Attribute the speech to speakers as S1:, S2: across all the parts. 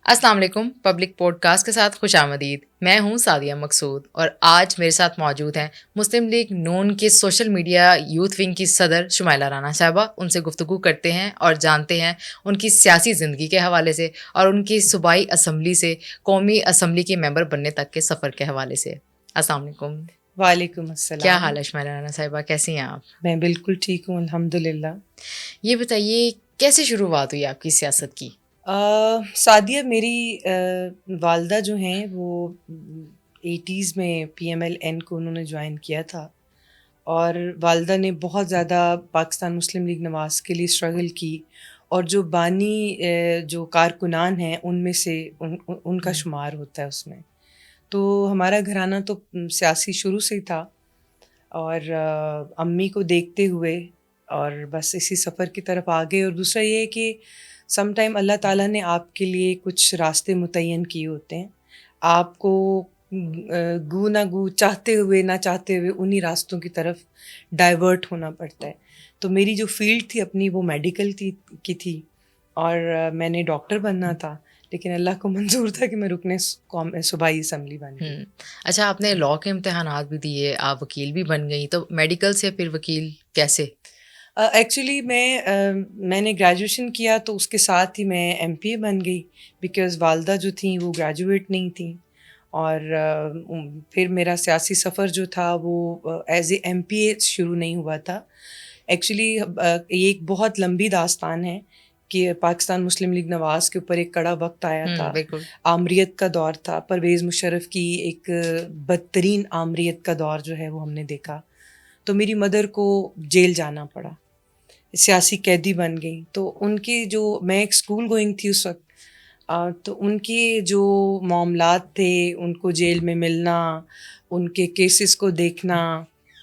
S1: السلام علیکم. Public pod cost کے ساتھ خوش آمدید. میں ہوں سعدیہ مقصود اور آج میرے ساتھ موجود ہیں مسلم لیگ نون کے سوشل میڈیا یوتھ ونگ کی صدر شمائلہ رانا صاحبہ. ان سے گفتگو کرتے ہیں اور جانتے ہیں ان کی سیاسی زندگی کے حوالے سے اور ان کی صوبائی اسمبلی سے قومی اسمبلی کے ممبر بننے تک کے سفر کے حوالے سے. السلام علیکم.
S2: وعلیکم السلام.
S1: کیا حال ہے شمائلہ رانا صاحبہ؟ کیسی ہیں آپ؟
S2: میں بالکل ٹھیک ہوں الحمد للہ.
S1: یہ بتائیے کیسے شروعات ہوئی آپ کی سیاست کی؟
S2: سعدیہ میری والدہ جو ہیں وہ 80s میں PMLN کو انہوں نے جوائن کیا تھا اور والدہ نے بہت زیادہ پاکستان مسلم لیگ نواز کے لیے اسٹرگل کی اور جو بانی جو کارکنان ہیں ان میں سے ان کا شمار ہوتا ہے اس میں. تو ہمارا گھرانہ تو سیاسی شروع سے ہی تھا اور امی کو دیکھتے ہوئے اور بس اسی سفر کی طرف آگے. اور دوسرا یہ ہے کہ سم ٹائم اللہ تعالیٰ نے آپ کے لیے کچھ راستے متعین کیے ہوتے ہیں. آپ کو گو نہ گو چاہتے ہوئے نہ چاہتے ہوئے انہی راستوں کی طرف ڈائیورٹ ہونا پڑتا ہے. تو میری جو فیلڈ تھی اپنی وہ میڈیکل کی تھی اور میں نے ڈاکٹر بننا تھا، لیکن اللہ کو منظور تھا کہ میں رکن صوبائی اسمبلی بن گئی.
S1: اچھا، آپ نے لاء کے امتحانات بھی دیے، آپ وکیل بھی بن گئی، تو میڈیکل سے پھر وکیل کیسے؟
S2: ایکچولی میں نے گریجویشن کیا تو اس کے ساتھ ہی میں MPA بن گئی بیکاز والدہ جو تھیں وہ گریجویٹ نہیں تھیں. اور پھر میرا سیاسی سفر جو تھا وہ ایز اے MPA شروع نہیں ہوا تھا. ایکچولی یہ ایک بہت لمبی داستان ہے کہ پاکستان مسلم لیگ نواز کے اوپر ایک کڑا وقت آیا تھا.
S1: بالکل.
S2: آمریت کا دور تھا، پرویز مشرف کی ایک بدترین آمریت کا دور جو ہے وہ ہم نے دیکھا. تو میری مدر کو جیل جانا پڑا، سیاسی قیدی بن گئی. تو ان کی جو میں ایک اسکول گوئنگ تھی اس وقت، تو ان کے جو معاملات تھے، ان کو جیل میں ملنا، ان کے کیسز کو دیکھنا،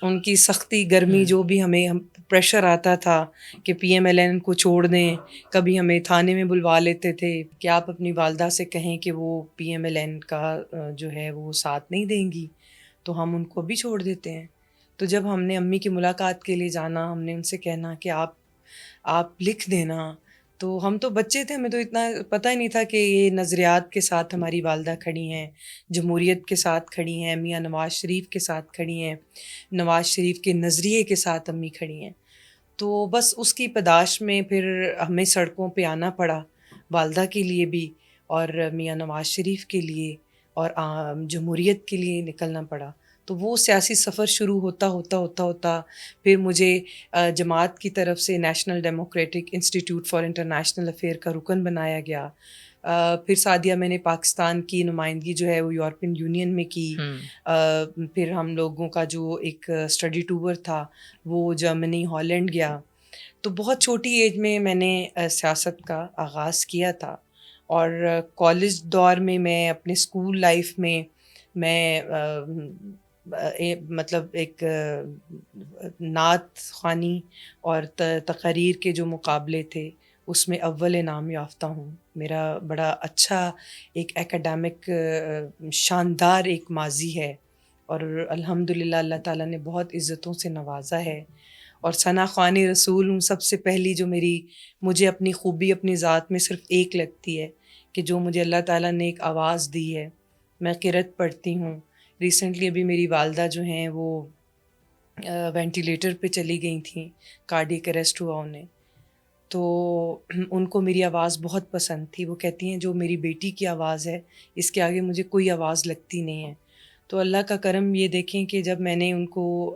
S2: ان کی سختی گرمی جو بھی ہمیں پریشر آتا تھا کہ PMLN کو چھوڑ دیں. کبھی ہمیں تھانے میں بلوا لیتے تھے کہ آپ اپنی والدہ سے کہیں کہ وہ PMLN کا جو ہے وہ ساتھ نہیں دیں گی، تو ہم ان کو بھی چھوڑ دیتے ہیں. تو جب ہم نے امی کی ملاقات کے لیے جانا، ہم نے ان سے کہنا کہ آپ لکھ دینا. تو ہم تو بچے تھے، ہمیں تو اتنا پتہ ہی نہیں تھا کہ یہ نظریات کے ساتھ ہماری والدہ کھڑی ہیں، جمہوریت کے ساتھ کھڑی ہیں، میاں نواز شریف کے ساتھ کھڑی ہیں، نواز شریف کے نظریے کے ساتھ امی کھڑی ہیں. تو بس اس کی پداش میں پھر ہمیں سڑکوں پہ آنا پڑا، والدہ کے لیے بھی اور میاں نواز شریف کے لیے اور جمہوریت کے لیے نکلنا پڑا. تو وہ سیاسی سفر شروع ہوتا پھر مجھے جماعت کی طرف سے national democratic institute for international affair کا رکن بنایا گیا. پھر سعدیہ میں نے پاکستان کی نمائندگی جو ہے وہ یورپین یونین میں کی. پھر ہم لوگوں کا جو ایک اسٹڈی ٹور تھا وہ جرمنی، ہالینڈ گیا. تو بہت چھوٹی ایج میں نے سیاست کا آغاز کیا تھا. اور کالج دور میں اپنے اسکول لائف میں مطلب ایک نعت خوانی اور تقاریر کے جو مقابلے تھے اس میں اول انعام یافتہ ہوں. میرا بڑا اچھا ایک ایکیڈیمک شاندار ایک ماضی ہے اور الحمدللہ اللہ تعالیٰ نے بہت عزتوں سے نوازا ہے. اور ثنا خوانی رسول ہوں. سب سے پہلی جو مجھے اپنی خوبی اپنی ذات میں صرف ایک لگتی ہے کہ جو مجھے اللہ تعالیٰ نے ایک آواز دی ہے. میں قرأت پڑھتی ہوں. ریسنٹلی ابھی میری والدہ جو ہیں وہ وینٹیلیٹر پہ چلی گئی تھیں، کارڈیک اریسٹ ہوا انہیں. تو ان کو میری آواز بہت پسند تھی. وہ کہتی ہیں جو میری بیٹی کی آواز ہے اس کے آگے مجھے کوئی آواز لگتی نہیں ہے. تو اللہ کا کرم یہ دیکھیں کہ جب میں نے ان کو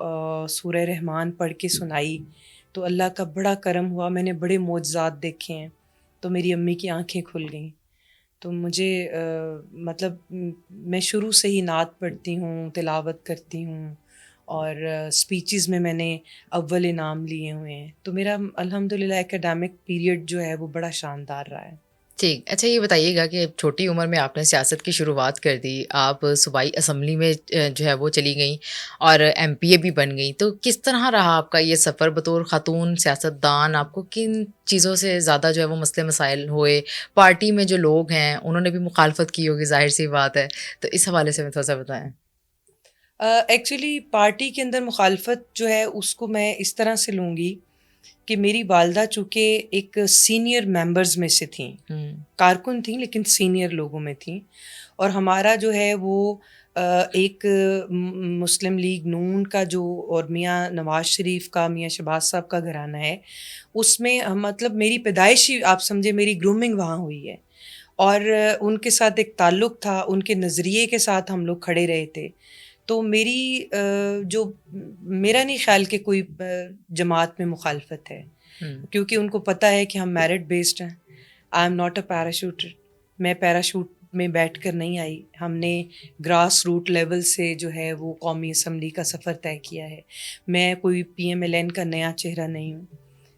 S2: سورہ رحمان پڑھ کے سنائی تو اللہ کا بڑا کرم ہوا، میں نے بڑے معجزات دیکھے ہیں. تو میری امی کی آنکھیں کھل گئیں. تو مجھے مطلب میں شروع سے ہی نعت پڑھتی ہوں، تلاوت کرتی ہوں اور اسپیچز میں نے اول انعام لیے ہوئے ہیں. تو میرا الحمدللہ ایکیڈیمک پیریڈ جو ہے وہ بڑا شاندار رہا ہے.
S1: ٹھیک. اچھا یہ بتائیے گا کہ چھوٹی عمر میں آپ نے سیاست کی شروعات کر دی، آپ صوبائی اسمبلی میں جو ہے وہ چلی گئیں اور MPA بھی بن گئیں، تو کس طرح رہا آپ کا یہ سفر بطور خاتون سیاست دان؟ آپ کو کن چیزوں سے زیادہ جو ہے وہ مسئلے مسائل ہوئے؟ پارٹی میں جو لوگ ہیں انہوں نے بھی مخالفت کی ہوگی، ظاہر سی بات ہے، تو اس حوالے سے میں تھوڑا سا بتائیں.
S2: ایکچولی پارٹی کے اندر مخالفت جو ہے اس کو میں اس طرح سے لوں گی کہ میری والدہ چونکہ ایک سینئر ممبرز میں سے تھیں، کارکن تھیں لیکن سینئر لوگوں میں تھیں، اور ہمارا جو ہے وہ ایک مسلم لیگ نون کا جو اور میاں نواز شریف کا، میاں شہباز صاحب کا گھرانہ ہے، اس میں مطلب میری پیدائشی آپ سمجھے میری گرومنگ وہاں ہوئی ہے، اور ان کے ساتھ ایک تعلق تھا، ان کے نظریے کے ساتھ ہم لوگ کھڑے رہے تھے. تو میری جو میرا نہیں خیال کہ کوئی جماعت میں مخالفت ہے، کیونکہ ان کو پتہ ہے کہ ہم میرٹ بیسڈ ہیں. آئی ایم ناٹ اے پیراشوٹر، میں پیراشوٹ میں بیٹھ کر نہیں آئی. ہم نے گراس روٹ لیول سے جو ہے وہ قومی اسمبلی کا سفر طے کیا ہے. میں کوئی PMLN کا نیا چہرہ نہیں ہوں.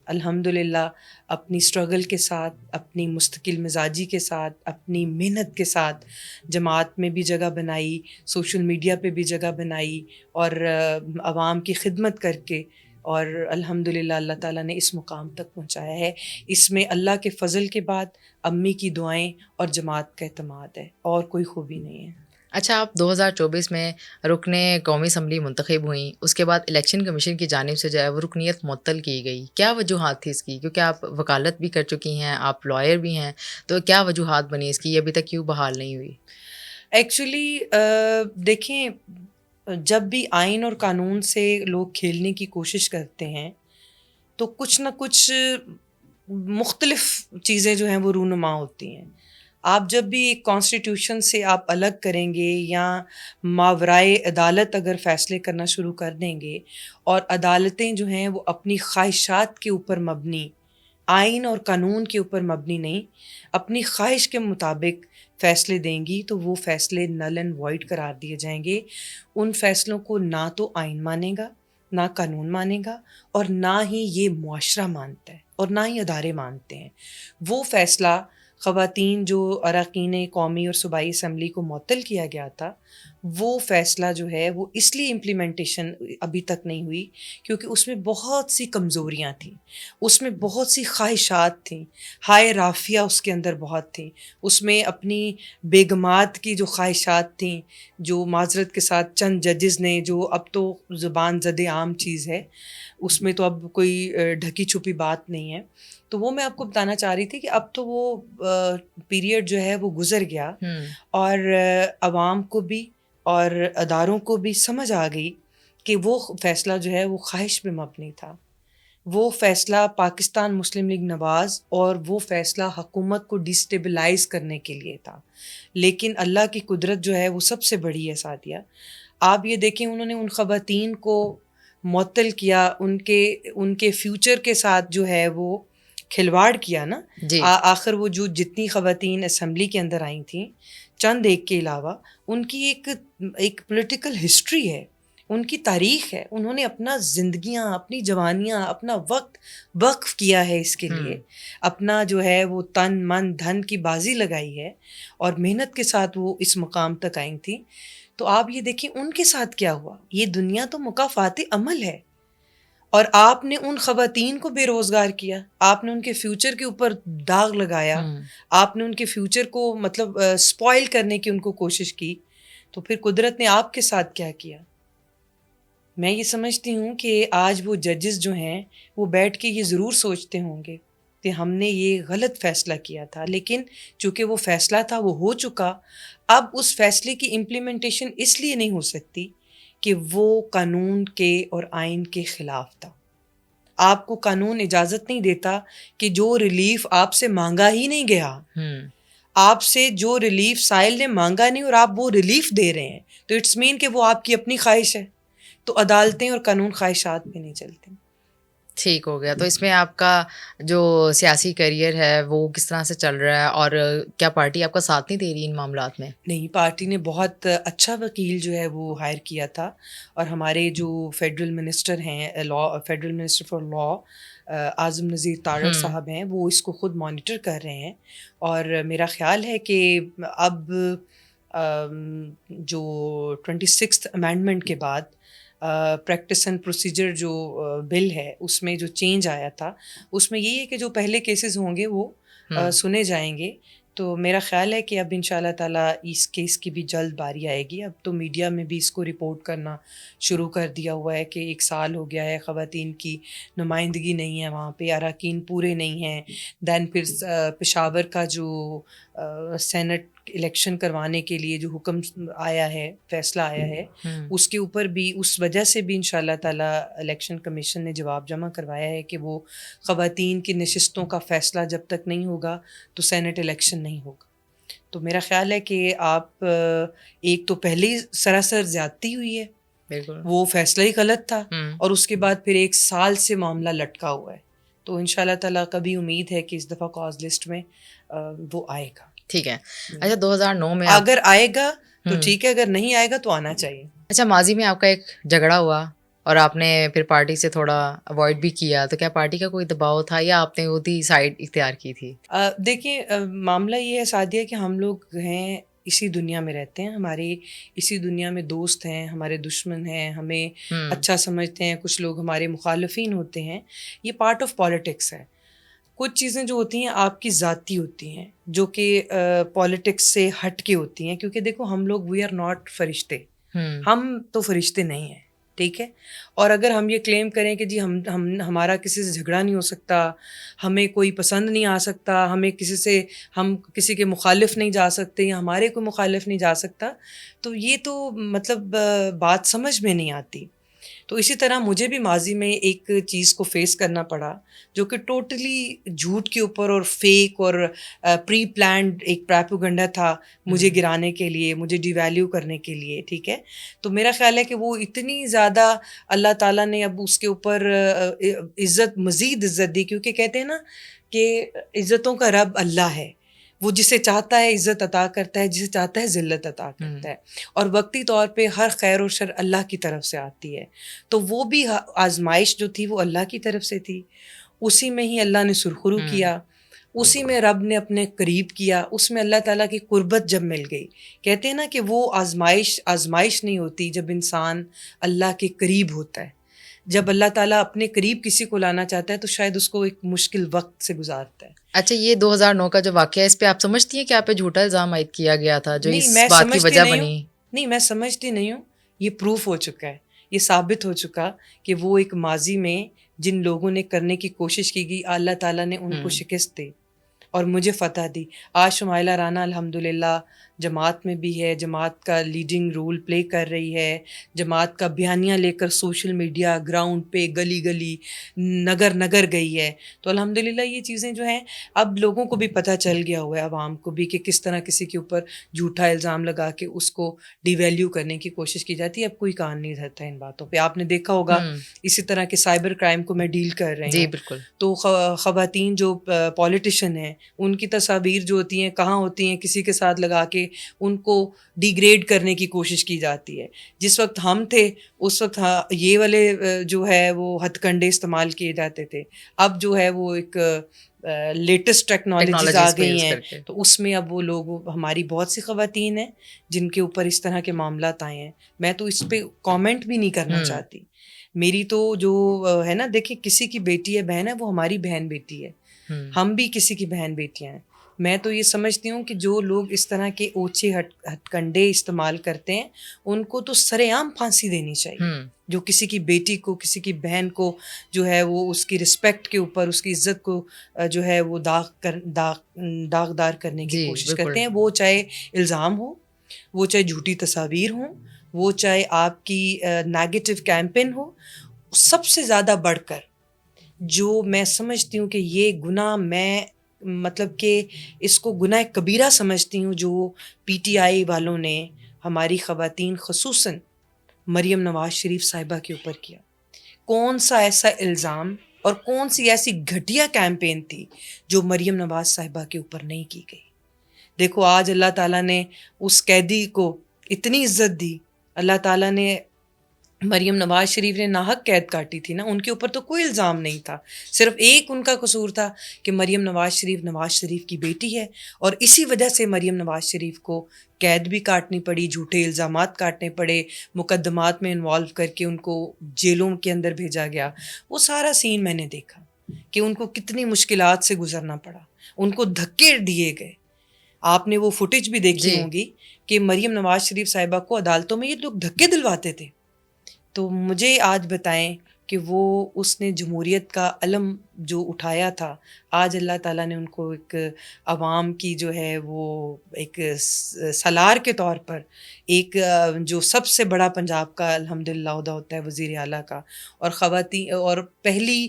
S2: الحمدللہ اپنی اسٹرگل کے ساتھ، اپنی مستقل مزاجی کے ساتھ، اپنی محنت کے ساتھ جماعت میں بھی جگہ بنائی، سوشل میڈیا پہ بھی جگہ بنائی، اور عوام کی خدمت کر کے، اور الحمدللہ اللہ تعالیٰ نے اس مقام تک پہنچایا ہے. اس میں اللہ کے فضل کے بعد امی کی دعائیں اور جماعت کا اعتماد ہے، اور کوئی خوبی نہیں ہے.
S1: اچھا، آپ 2024 میں رکن قومی اسمبلی منتخب ہوئیں، اس کے بعد الیکشن کمیشن کی جانب سے جو ہے وہ رکنیت معطل کی گئی. کیا وجوہات تھی اس کی؟ کیونکہ آپ وکالت بھی کر چکی ہیں، آپ لائر بھی ہیں، تو کیا وجوہات بنی اس کی؟ یہ ابھی تک کیوں بحال نہیں ہوئی؟
S2: ایکچولی دیکھیں، جب بھی آئین اور قانون سے لوگ کھیلنے کی کوشش کرتے ہیں تو کچھ نہ کچھ مختلف چیزیں جو ہیں وہ رونما ہوتی ہیں. آپ جب بھی ایک کانسٹیٹیوشن سے آپ الگ کریں گے یا ماورائے عدالت اگر فیصلے کرنا شروع کر دیں گے، اور عدالتیں جو ہیں وہ اپنی خواہشات کے اوپر مبنی، آئین اور قانون کے اوپر مبنی نہیں، اپنی خواہش کے مطابق فیصلے دیں گی، تو وہ فیصلے نل اینڈ وائڈ قرار دیے جائیں گے. ان فیصلوں کو نہ تو آئین مانے گا، نہ قانون مانے گا، اور نہ ہی یہ معاشرہ مانتا ہے، اور نہ ہی ادارے مانتے ہیں. وہ فیصلہ خواتین جو اراکین قومی اور صوبائی اسمبلی کو معطل کیا گیا تھا، وہ فیصلہ جو ہے وہ اس لیے امپلیمنٹیشن ابھی تک نہیں ہوئی کیونکہ اس میں بہت سی کمزوریاں تھیں، اس میں بہت سی خواہشات تھیں، ہائے رافیہ اس کے اندر بہت تھیں. اس میں اپنی بیگمات کی جو خواہشات تھیں، جو معذرت کے ساتھ چند ججز نے، جو اب تو زبان زد عام چیز ہے، اس میں تو اب کوئی ڈھکی چھپی بات نہیں ہے. تو وہ میں آپ کو بتانا چاہ رہی تھی کہ اب تو وہ پیریڈ جو ہے وہ گزر گیا، اور عوام کو بھی اور اداروں کو بھی سمجھ آ گئی کہ وہ فیصلہ جو ہے وہ خواہش پہ مبنی تھا. وہ فیصلہ پاکستان مسلم لیگ نواز اور وہ فیصلہ حکومت کو ڈیسٹیبلائز کرنے کے لیے تھا. لیکن اللہ کی قدرت جو ہے وہ سب سے بڑی ہے سعدیہ. آپ یہ دیکھیں، انہوں نے ان خواتین کو معطل کیا، ان کے فیوچر کے ساتھ جو ہے وہ کھلواڑ کیا نا.
S1: جی.
S2: آخر وہ جو جتنی خواتین اسمبلی کے اندر آئی تھیں، چند ایک کے علاوہ، ان کی ایک پولیٹیکل ہسٹری ہے، ان کی تاریخ ہے. انہوں نے اپنا زندگیاں، اپنی جوانیاں، اپنا وقت وقف کیا ہے اس کے لیے، اپنا جو ہے وہ تن من دھن کی بازی لگائی ہے، اور محنت کے ساتھ وہ اس مقام تک آئی تھیں. تو آپ یہ دیکھیں ان کے ساتھ کیا ہوا. یہ دنیا تو مکافات عمل ہے، اور آپ نے ان خواتین کو بے روزگار کیا، آپ نے ان کے فیوچر کے اوپر داغ لگایا، آپ نے ان کے فیوچر کو مطلب اسپوائل کرنے کی ان کو کوشش کی. تو پھر قدرت نے آپ کے ساتھ کیا کیا. میں یہ سمجھتی ہوں کہ آج وہ ججز جو ہیں وہ بیٹھ کے یہ ضرور سوچتے ہوں گے کہ ہم نے یہ غلط فیصلہ کیا تھا، لیکن چونکہ وہ فیصلہ تھا وہ ہو چکا. اب اس فیصلے کی امپلیمنٹیشن اس لیے نہیں ہو سکتی کہ وہ قانون کے اور آئین کے خلاف تھا. آپ کو قانون اجازت نہیں دیتا کہ جو ریلیف آپ سے مانگا ہی نہیں گیا، آپ سے جو ریلیف سائل نے مانگا نہیں اور آپ وہ ریلیف دے رہے ہیں، تو اٹس مین کہ وہ آپ کی اپنی خواہش ہے. تو عدالتیں اور قانون خواہشات پہ نہیں چلتے.
S1: ٹھیک ہو گیا. تو اس میں آپ کا جو سیاسی کیریئر ہے وہ کس طرح سے چل رہا ہے، اور کیا پارٹی آپ کا ساتھ نہیں دے رہی ان معاملات میں؟
S2: نہیں، پارٹی نے بہت اچھا وکیل جو ہے وہ ہائر کیا تھا، اور ہمارے جو فیڈرل منسٹر ہیں، فیڈرل منسٹر فار لا اعظم نذیر تارڑ صاحب ہیں، وہ اس کو خود مانیٹر کر رہے ہیں. اور میرا خیال ہے کہ اب جو 26th امینڈمنٹ کے بعد پریکٹس اینڈ پروسیجر جو بل ہے، اس میں جو چینج آیا تھا، اس میں یہی ہے کہ جو پہلے کیسز ہوں گے وہ سنے جائیں گے. تو میرا خیال ہے کہ اب ان شاء اللہ تعالیٰ اس کیس کی بھی جلد باری آئے گی. اب تو میڈیا میں بھی اس کو رپورٹ کرنا شروع کر دیا ہوا ہے کہ 1 سال ہو گیا ہے خواتین کی نمائندگی نہیں ہے وہاں پہ, اراکین پورے نہیں ہیں. دین پھر پشاور کا جو سینٹ الیکشن کروانے کے لیے جو حکم آیا ہے, فیصلہ آیا ہے, اس کے اوپر بھی اس وجہ سے بھی ان شاء اللہ تعالیٰ الیکشن کمیشن نے جواب جمع کروایا ہے کہ وہ خواتین کی نشستوں کا فیصلہ جب تک نہیں ہوگا تو سینٹ الیکشن نہیں ہوگا. تو میرا خیال ہے کہ آپ ایک تو پہلے ہی سراسر زیادتی ہوئی ہے,
S1: بالکل
S2: وہ فیصلہ ہی غلط تھا, اور اس کے بعد پھر 1 سال سے معاملہ لٹکا ہوا ہے. تو ان شاء اللہ تعالیٰ کبھی امید ہے کہ اس دفعہ کاز لسٹ میں وہ آئے گا.
S1: ٹھیک ہے. اچھا 2009 میں
S2: اگر آئے گا تو ٹھیک ہے, اگر نہیں آئے گا تو آنا چاہیے.
S1: اچھا ماضی میں آپ کا ایک جھگڑا ہوا اور آپ نے پھر پارٹی سے تھوڑا اوائڈ بھی کیا, تو کیا پارٹی کا کوئی دباؤ تھا یا آپ نے خودی سائڈ اختیار کی تھی؟
S2: دیکھیں معاملہ یہ ہے سعدیہ کہ ہم لوگ ہیں اسی دنیا میں رہتے ہیں, ہمارے اسی دنیا میں دوست ہیں, ہمارے دشمن ہیں, ہمیں اچھا سمجھتے ہیں, کچھ لوگ ہمارے مخالفین ہوتے ہیں. یہ پارٹ آف پالیٹکس ہے. کچھ چیزیں جو ہوتی ہیں آپ کی ذاتی ہوتی ہیں جو کہ پالیٹکس سے ہٹ کے ہوتی ہیں, کیونکہ دیکھو ہم لوگ وی آر ناٹ فرشتے, ہم تو فرشتے نہیں ہیں, ٹھیک ہے. اور اگر ہم یہ کلیم کریں کہ جی ہمارا کسی سے جھگڑا نہیں ہو سکتا, ہمیں کوئی پسند نہیں آ سکتا, ہم کسی کے مخالف نہیں جا سکتے یا ہمارے کوئی مخالف نہیں جا سکتا, تو یہ تو مطلب بات سمجھ میں نہیں آتی. تو اسی طرح مجھے بھی ماضی میں ایک چیز کو فیس کرنا پڑا جو کہ ٹوٹلی جھوٹ کے اوپر اور فیک اور پری پلانڈ ایک پراپیگنڈا تھا مجھے گرانے کے لیے, مجھے ڈی ویلیو کرنے کے لیے, ٹھیک ہے. تو میرا خیال ہے کہ وہ اتنی زیادہ اللہ تعالیٰ نے اب اس کے اوپر مزید عزت دی, کیونکہ کہتے ہیں نا کہ عزتوں کا رب اللہ ہے, وہ جسے چاہتا ہے عزت عطا کرتا ہے, جسے چاہتا ہے ذلت عطا کرتا ہے, اور وقتی طور پہ ہر خیر اور شر اللہ کی طرف سے آتی ہے. تو وہ بھی آزمائش جو تھی وہ اللہ کی طرف سے تھی, اسی میں ہی اللہ نے سرخرو کیا, اسی میں رب نے اپنے قریب کیا, اس میں اللہ تعالیٰ کی قربت جب مل گئی. کہتے ہیں نا کہ وہ آزمائش نہیں ہوتی جب انسان اللہ کے قریب ہوتا ہے. جب اللہ تعالیٰ اپنے قریب کسی کو لانا چاہتا ہے تو شاید اس کو ایک مشکل وقت سے گزارتا ہے.
S1: اچھا یہ 2009 کا جو واقعہ ہے, اس پہ آپ سمجھتی ہیں کہ آپ پہ جھوٹا الزام عائد کیا گیا تھا جو
S2: نہیں,
S1: اس
S2: میں
S1: بات کی
S2: سمجھتی
S1: وجہ
S2: نہیں ہوں,
S1: بنی؟
S2: نہیں میں سمجھتی نہیں ہوں, یہ پروف ہو چکا ہے, یہ ثابت ہو چکا کہ وہ ایک ماضی میں جن لوگوں نے کرنے کی کوشش کی گئی اللہ تعالیٰ نے ان کو شکست دی اور مجھے فتح دی. آج شمائلہ رانا الحمدللہ جماعت میں بھی ہے, جماعت کا لیڈنگ رول پلے کر رہی ہے, جماعت کا بیانیہ لے کر سوشل میڈیا, گراؤنڈ پہ, گلی گلی, نگر نگر گئی ہے. تو الحمدللہ یہ چیزیں جو ہیں اب لوگوں کو بھی پتہ چل گیا ہوا ہے, عوام کو بھی, کہ کس طرح کسی کے اوپر جھوٹا الزام لگا کے اس کو ڈی ویلیو کرنے کی کوشش کی جاتی ہے. اب کوئی کان نہیں دھرتا ان باتوں پہ. آپ نے دیکھا ہوگا اسی طرح کے سائبر کرائم کو میں ڈیل کر رہی
S1: جی
S2: ہوں,
S1: بالکل.
S2: تو خواتین جو پولیٹیشین ہیں ان کی تصاویر جو ہوتی ہیں کہاں ہوتی ہیں, کسی کے ساتھ لگا کے ان کو ڈیگریڈ کرنے کی کوشش کی جاتی ہے. جس وقت ہم تھے اس وقت یہ والے جو ہے وہ ہتھ کنڈے استعمال کیے جاتے تھے. اب جو ہے وہ ایک لیٹسٹ ٹیکنالوجیز آ گئی ہیں, تو اس میں اب وہ لوگ, ہماری بہت سی خواتین ہیں جن کے اوپر اس طرح کے معاملات آئے ہیں. میں تو اس پہ کامنٹ بھی نہیں کرنا چاہتی. میری تو جو ہے نا, دیکھیں کسی کی بیٹی ہے, بہن ہے, وہ ہماری بہن بیٹی ہے, ہم بھی کسی کی بہن بیٹیاں ہیں. میں تو یہ سمجھتی ہوں کہ جو لوگ اس طرح کے اوچھے ہتھ کنڈے استعمال کرتے ہیں ان کو تو سرے عام پھانسی دینی چاہیے. جو کسی کی بیٹی کو, کسی کی بہن کو جو ہے وہ اس کی رسپیکٹ کے اوپر, اس کی عزت کو جو ہے وہ داغدار کرنے کی کوشش کرتے ہیں, وہ چاہے الزام ہو, وہ چاہے جھوٹی تصاویر ہوں, وہ چاہے آپ کی نیگیٹو کیمپین ہو. سب سے زیادہ بڑھ کر جو میں سمجھتی ہوں کہ یہ گناہ, میں مطلب کہ اس کو گناہ کبیرہ سمجھتی ہوں, جو پی ٹی آئی والوں نے ہماری خواتین خصوصاً مریم نواز شریف صاحبہ کے اوپر کیا. کون سا ایسا الزام اور کون سی ایسی گھٹیا کیمپین تھی جو مریم نواز صاحبہ کے اوپر نہیں کی گئی. دیکھو آج اللہ تعالیٰ نے اس قیدی کو اتنی عزت دی, اللہ تعالیٰ نے مریم نواز شریف نے ناحق قید کاٹی تھی نا, ان کے اوپر تو کوئی الزام نہیں تھا, صرف ایک ان کا قصور تھا کہ مریم نواز شریف کی بیٹی ہے, اور اسی وجہ سے مریم نواز شریف کو قید بھی کاٹنی پڑی, جھوٹے الزامات کاٹنے پڑے, مقدمات میں انوالو کر کے ان کو جیلوں کے اندر بھیجا گیا. وہ سارا سین میں نے دیکھا کہ ان کو کتنی مشکلات سے گزرنا پڑا, ان کو دھکے دیے گئے. آپ نے وہ فوٹیج بھی دیکھی
S1: جی
S2: ہوگی کہ مریم نواز شریف صاحبہ کو عدالتوں میں یہ لوگ دھکے دلواتے تھے. تو مجھے آج بتائیں کہ وہ اس نے جمہوریت کا علم جو اٹھایا تھا، آج اللہ تعالیٰ نے ان کو ایک عوام کی جو ہے وہ ایک سالار کے طور پر ایک جو سب سے بڑا پنجاب کا الحمدللہ عہدہ ہوتا ہے وزیر اعلیٰ کا، اور خواتین اور پہلی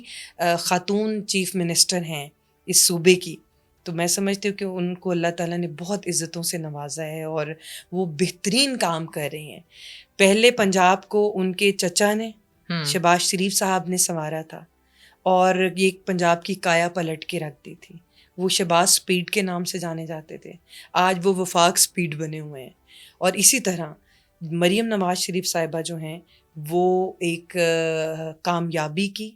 S2: خاتون چیف منسٹر ہیں اس صوبے کی. تو میں سمجھتی ہوں کہ ان کو اللہ تعالیٰ نے بہت عزتوں سے نوازا ہے اور وہ بہترین کام کر رہے ہیں. پہلے پنجاب کو ان کے چچا نے، شہباز شریف صاحب نے سنوارا تھا، اور یہ پنجاب کی کایا پلٹ کے رکھ دی تھی. وہ شہباز سپیڈ کے نام سے جانے جاتے تھے، آج وہ وفاق سپیڈ بنے ہوئے ہیں. اور اسی طرح مریم نواز شریف صاحبہ جو ہیں وہ ایک کامیابی کی،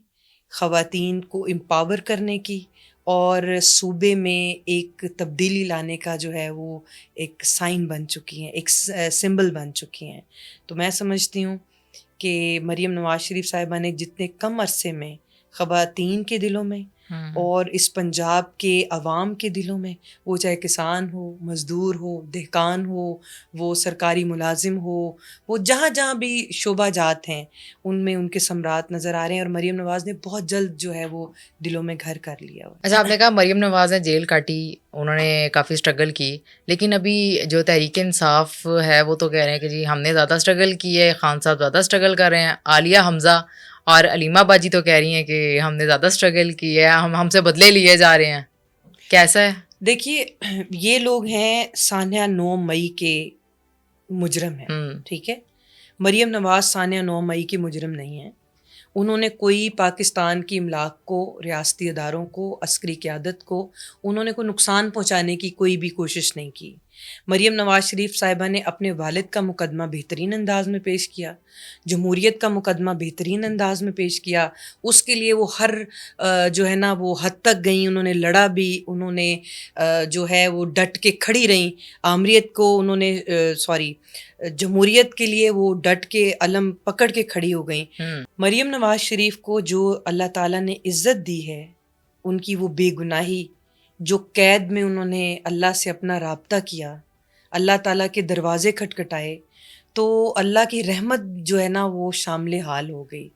S2: خواتین کو امپاور کرنے کی اور صوبے میں ایک تبدیلی لانے کا جو ہے وہ ایک سائن بن چکی ہیں، ایک سمبل بن چکی ہیں. تو میں سمجھتی ہوں کہ مریم نواز شریف صاحبہ نے جتنے کم عرصے میں خواتین کے دلوں میں اور اس پنجاب کے عوام کے دلوں میں، وہ چاہے کسان ہو، مزدور ہو، دہقان ہو، وہ سرکاری ملازم ہو، وہ جہاں جہاں بھی شعبہ جات ہیں ان میں ان کے ثمرات نظر آ رہے ہیں. اور مریم نواز نے بہت جلد جو ہے وہ دلوں میں گھر کر لیا ہوا.
S1: اچھا، آپ نے کہا مریم نواز نے جیل کاٹی، انہوں نے کافی اسٹرگل کی، لیکن ابھی جو تحریک انصاف ہے وہ تو کہہ رہے ہیں کہ جی ہم نے زیادہ اسٹرگل کی ہے، خان صاحب زیادہ اسٹرگل کر رہے ہیں. عالیہ حمزہ اور علیمہ باجی تو کہہ رہی ہیں کہ ہم نے زیادہ اسٹرگل کی ہے، ہم سے بدلے لیے جا رہے ہیں. کیسا ہے؟
S2: دیکھیے، یہ لوگ ہیں سانحہ 9 مئی کے مجرم ہیں، ٹھیک ہے. مریم نواز سانحہ 9 مئی کی مجرم نہیں ہیں. انہوں نے کوئی پاکستان کی املاک کو، ریاستی اداروں کو، عسکری قیادت کو انہوں نے کوئی نقصان پہنچانے کی کوئی بھی کوشش نہیں کی. مریم نواز شریف صاحبہ نے اپنے والد کا مقدمہ بہترین انداز میں پیش کیا، جمہوریت کا مقدمہ بہترین انداز میں پیش کیا. اس کے لیے وہ ہر جو ہے نا وہ حد تک گئیں، انہوں نے لڑا بھی، انہوں نے جو ہے وہ ڈٹ کے کھڑی رہیں. آمریت کو انہوں نے جمہوریت کے لیے وہ ڈٹ کے علم پکڑ کے کھڑی ہو گئیں. مریم نواز شریف کو جو اللہ تعالیٰ نے عزت دی ہے، ان کی وہ بے گناہی، جو قید میں انہوں نے اللہ سے اپنا رابطہ کیا، اللہ تعالیٰ کے دروازے کھٹکھٹائے، تو اللہ کی رحمت جو ہے نا وہ شامل حال ہو گئی.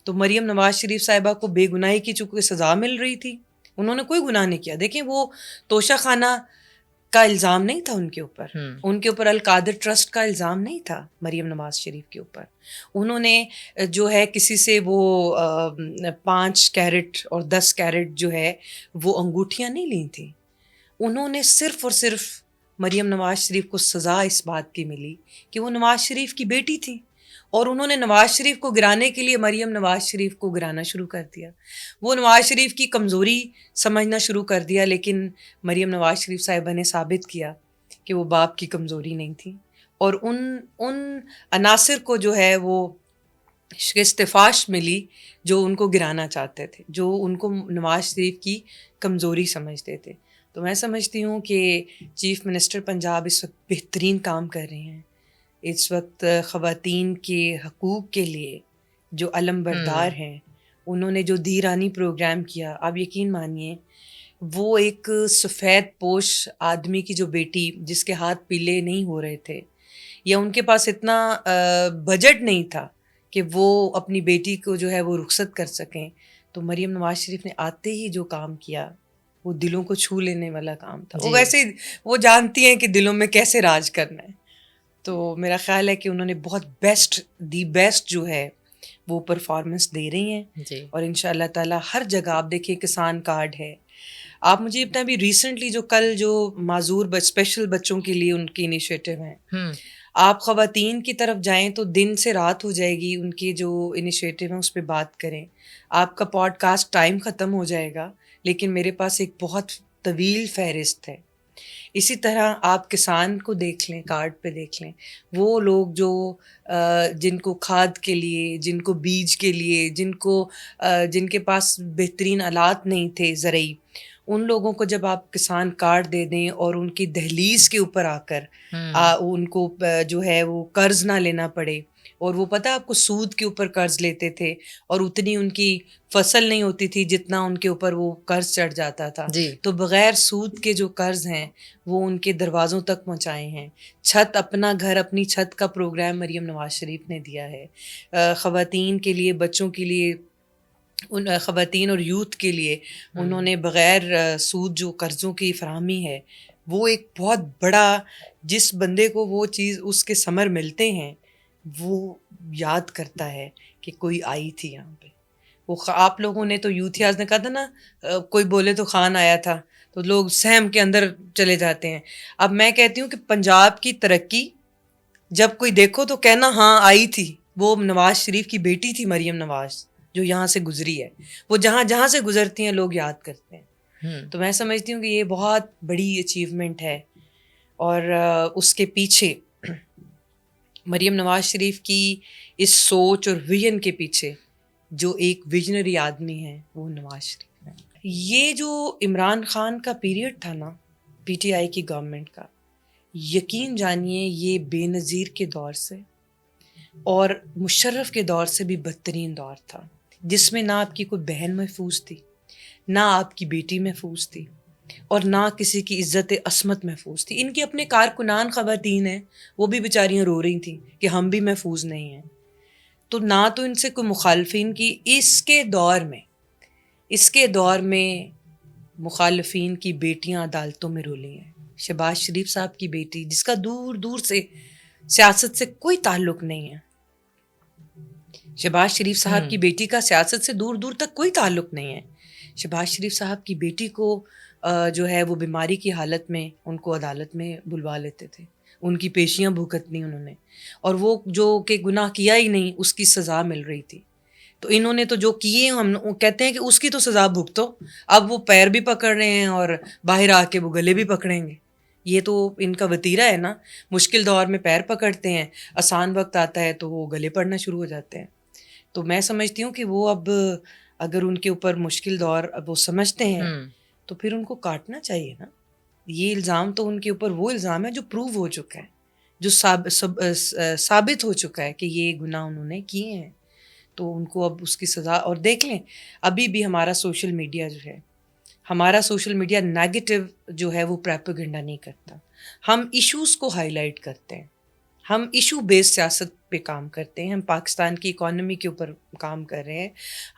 S2: تو مریم نواز شریف صاحبہ کو بے گناہی کی چونکہ سزا مل رہی تھی، انہوں نے کوئی گناہ نہیں کیا. دیکھیں، وہ توشہ خانہ کا الزام نہیں تھا ان کے اوپر، ان کے اوپر القادر ٹرسٹ کا الزام نہیں تھا مریم نواز شریف کے اوپر. انہوں نے جو ہے کسی سے وہ 5 کیرٹ اور 10 کیرٹ جو ہے وہ انگوٹھیاں نہیں لی تھیں. انہوں نے صرف اور صرف مریم نواز شریف کو سزا اس بات کی ملی کہ وہ نواز شریف کی بیٹی تھی، اور انہوں نے نواز شریف کو گرانے کے لیے مریم نواز شریف کو گرانا شروع کر دیا. وہ نواز شریف کی کمزوری سمجھنا شروع کر دیا، لیکن مریم نواز شریف صاحبہ نے ثابت کیا کہ وہ باپ کی کمزوری نہیں تھی، اور ان عناصر کو جو ہے وہ شکست فاش ملی جو ان کو گرانا چاہتے تھے، جو ان کو نواز شریف کی کمزوری سمجھتے تھے. تو میں سمجھتی ہوں کہ چیف منسٹر پنجاب اس وقت بہترین کام کر رہے ہیں. اس وقت خواتین کے حقوق کے لیے جو علم بردار ہیں، انہوں نے جو دھیرانی پروگرام کیا، آپ یقین مانیے وہ ایک سفید پوش آدمی کی جو بیٹی جس کے ہاتھ پیلے نہیں ہو رہے تھے، یا ان کے پاس اتنا بجٹ نہیں تھا کہ وہ اپنی بیٹی کو جو ہے وہ رخصت کر سکیں، تو مریم نواز شریف نے آتے ہی جو کام کیا وہ دلوں کو چھو لینے والا کام تھا. وہ ویسے وہ جانتی ہیں کہ دلوں میں کیسے راج کرنا ہے. تو میرا خیال ہے کہ انہوں نے بہت بیسٹ جو ہے وہ پرفارمنس دے رہی ہیں. اور ان شاء اللہ تعالیٰ ہر جگہ آپ دیکھیں کسان کارڈ ہے. آپ مجھے اتنا بھی ریسنٹلی جو کل جو معذور اسپیشل بچوں کے لیے ان کی انیشیٹو ہیں، آپ خواتین کی طرف جائیں تو دن سے رات ہو جائے گی ان کی جو انیشیٹو ہیں اس پہ بات کریں. آپ کا پوڈ کاسٹ ٹائم ختم ہو جائے گا، لیکن میرے پاس ایک بہت طویل فہرست ہے. اسی طرح آپ کسان کو دیکھ لیں، کارڈ پہ دیکھ لیں، وہ لوگ جو جن کو کھاد کے لیے، جن کو بیج کے لیے، جن کے پاس بہترین آلات نہیں تھے زرعی، ان لوگوں کو جب آپ کسان کارڈ دے دیں اور ان کی دہلیز کے اوپر آ کر ان کو جو ہے وہ قرض نہ لینا پڑے، اور وہ پتہ آپ کو سود کے اوپر قرض لیتے تھے اور اتنی ان کی فصل نہیں ہوتی تھی جتنا ان کے اوپر وہ قرض چڑھ جاتا تھا.
S1: جی
S2: تو بغیر سود کے جو قرض ہیں وہ ان کے دروازوں تک پہنچائے ہیں. چھت اپنا گھر اپنی چھت کا پروگرام مریم نواز شریف نے دیا ہے. خواتین کے لیے، بچوں کے لیے، ان خواتین اور یوتھ کے لیے انہوں نے بغیر سود جو قرضوں کی فراہمی ہے، وہ ایک بہت بڑا، جس بندے کو وہ چیز اس کے ثمر ملتے ہیں وہ یاد کرتا ہے کہ کوئی آئی تھی یہاں پہ. وہ آپ لوگوں نے تو یوتھیاز نے کہا تھا نا، کوئی بولے تو خان آیا تھا، تو لوگ سہم کے اندر چلے جاتے ہیں. اب میں کہتی ہوں کہ پنجاب کی ترقی جب کوئی دیکھو تو کہنا ہاں آئی تھی. وہ نواز شریف کی بیٹی تھی مریم نواز جو یہاں سے گزری ہے. وہ جہاں جہاں سے گزرتی ہیں لوگ یاد کرتے ہیں. تو میں سمجھتی ہوں کہ یہ بہت بڑی اچیومنٹ ہے. اور اس کے پیچھے مریم نواز شریف کی اس سوچ اور ویژن کے پیچھے جو ایک ویژنری آدمی ہے وہ نواز شریف ہے. یہ جو عمران خان کا پیریڈ تھا نا، پی ٹی آئی کی گورنمنٹ کا، یقین جانیے یہ بے نظیر کے دور سے اور مشرف کے دور سے بھی بدترین دور تھا، جس میں نہ آپ کی کوئی بہن محفوظ تھی، نہ آپ کی بیٹی محفوظ تھی، اور نہ کسی کی عزت عصمت محفوظ تھی. ان کے اپنے کارکنان خواتین ہیں، وہ بھی بیچاریاں رو رہی تھیں کہ ہم بھی محفوظ نہیں ہیں. تو نہ تو ان سے کوئی مخالفین کی اس کے دور میں مخالفین کی بیٹیاں عدالتوں میں رولی ہیں. شہباز شریف صاحب کی بیٹی، جس کا دور دور سے سیاست سے کوئی تعلق نہیں ہے، شہباز شریف صاحب کی بیٹی کا سیاست سے دور دور تک کوئی تعلق نہیں ہے. شہباز شریف صاحب کی بیٹی کو جو ہے وہ بیماری کی حالت میں ان کو عدالت میں بلوا لیتے تھے، ان کی پیشیاں بھگتنی انہوں نے، اور وہ جو کہ گناہ کیا ہی نہیں اس کی سزا مل رہی تھی. تو انہوں نے تو جو کیے، ہم کہتے ہیں کہ اس کی تو سزا بھگتو. اب وہ پیر بھی پکڑ رہے ہیں اور باہر آ کے وہ گلے بھی پکڑیں گے. یہ تو ان کا وتیرہ ہے نا، مشکل دور میں پیر پکڑتے ہیں، آسان وقت آتا ہے تو وہ گلے پڑنا شروع ہو جاتے ہیں. تو میں سمجھتی ہوں کہ وہ اب اگر ان کے اوپر مشکل دور اب وہ سمجھتے ہیں تو پھر ان کو کاٹنا چاہیے نا. یہ الزام تو ان کے اوپر وہ الزام ہے جو پروو ہو چکا ہے، جو ثابت ہو چکا ہے کہ یہ گناہ انہوں نے کیے ہیں. تو ان کو اب اس کی سزا. اور دیکھ لیں ابھی بھی ہمارا سوشل میڈیا نیگیٹو جو ہے وہ پروپیگنڈا نہیں کرتا. ہم ایشوز کو ہائی لائٹ کرتے ہیں، ہم ایشو بیس سیاست پہ کام کرتے ہیں. ہم پاکستان کی اکانومی کے اوپر کام کر رہے ہیں.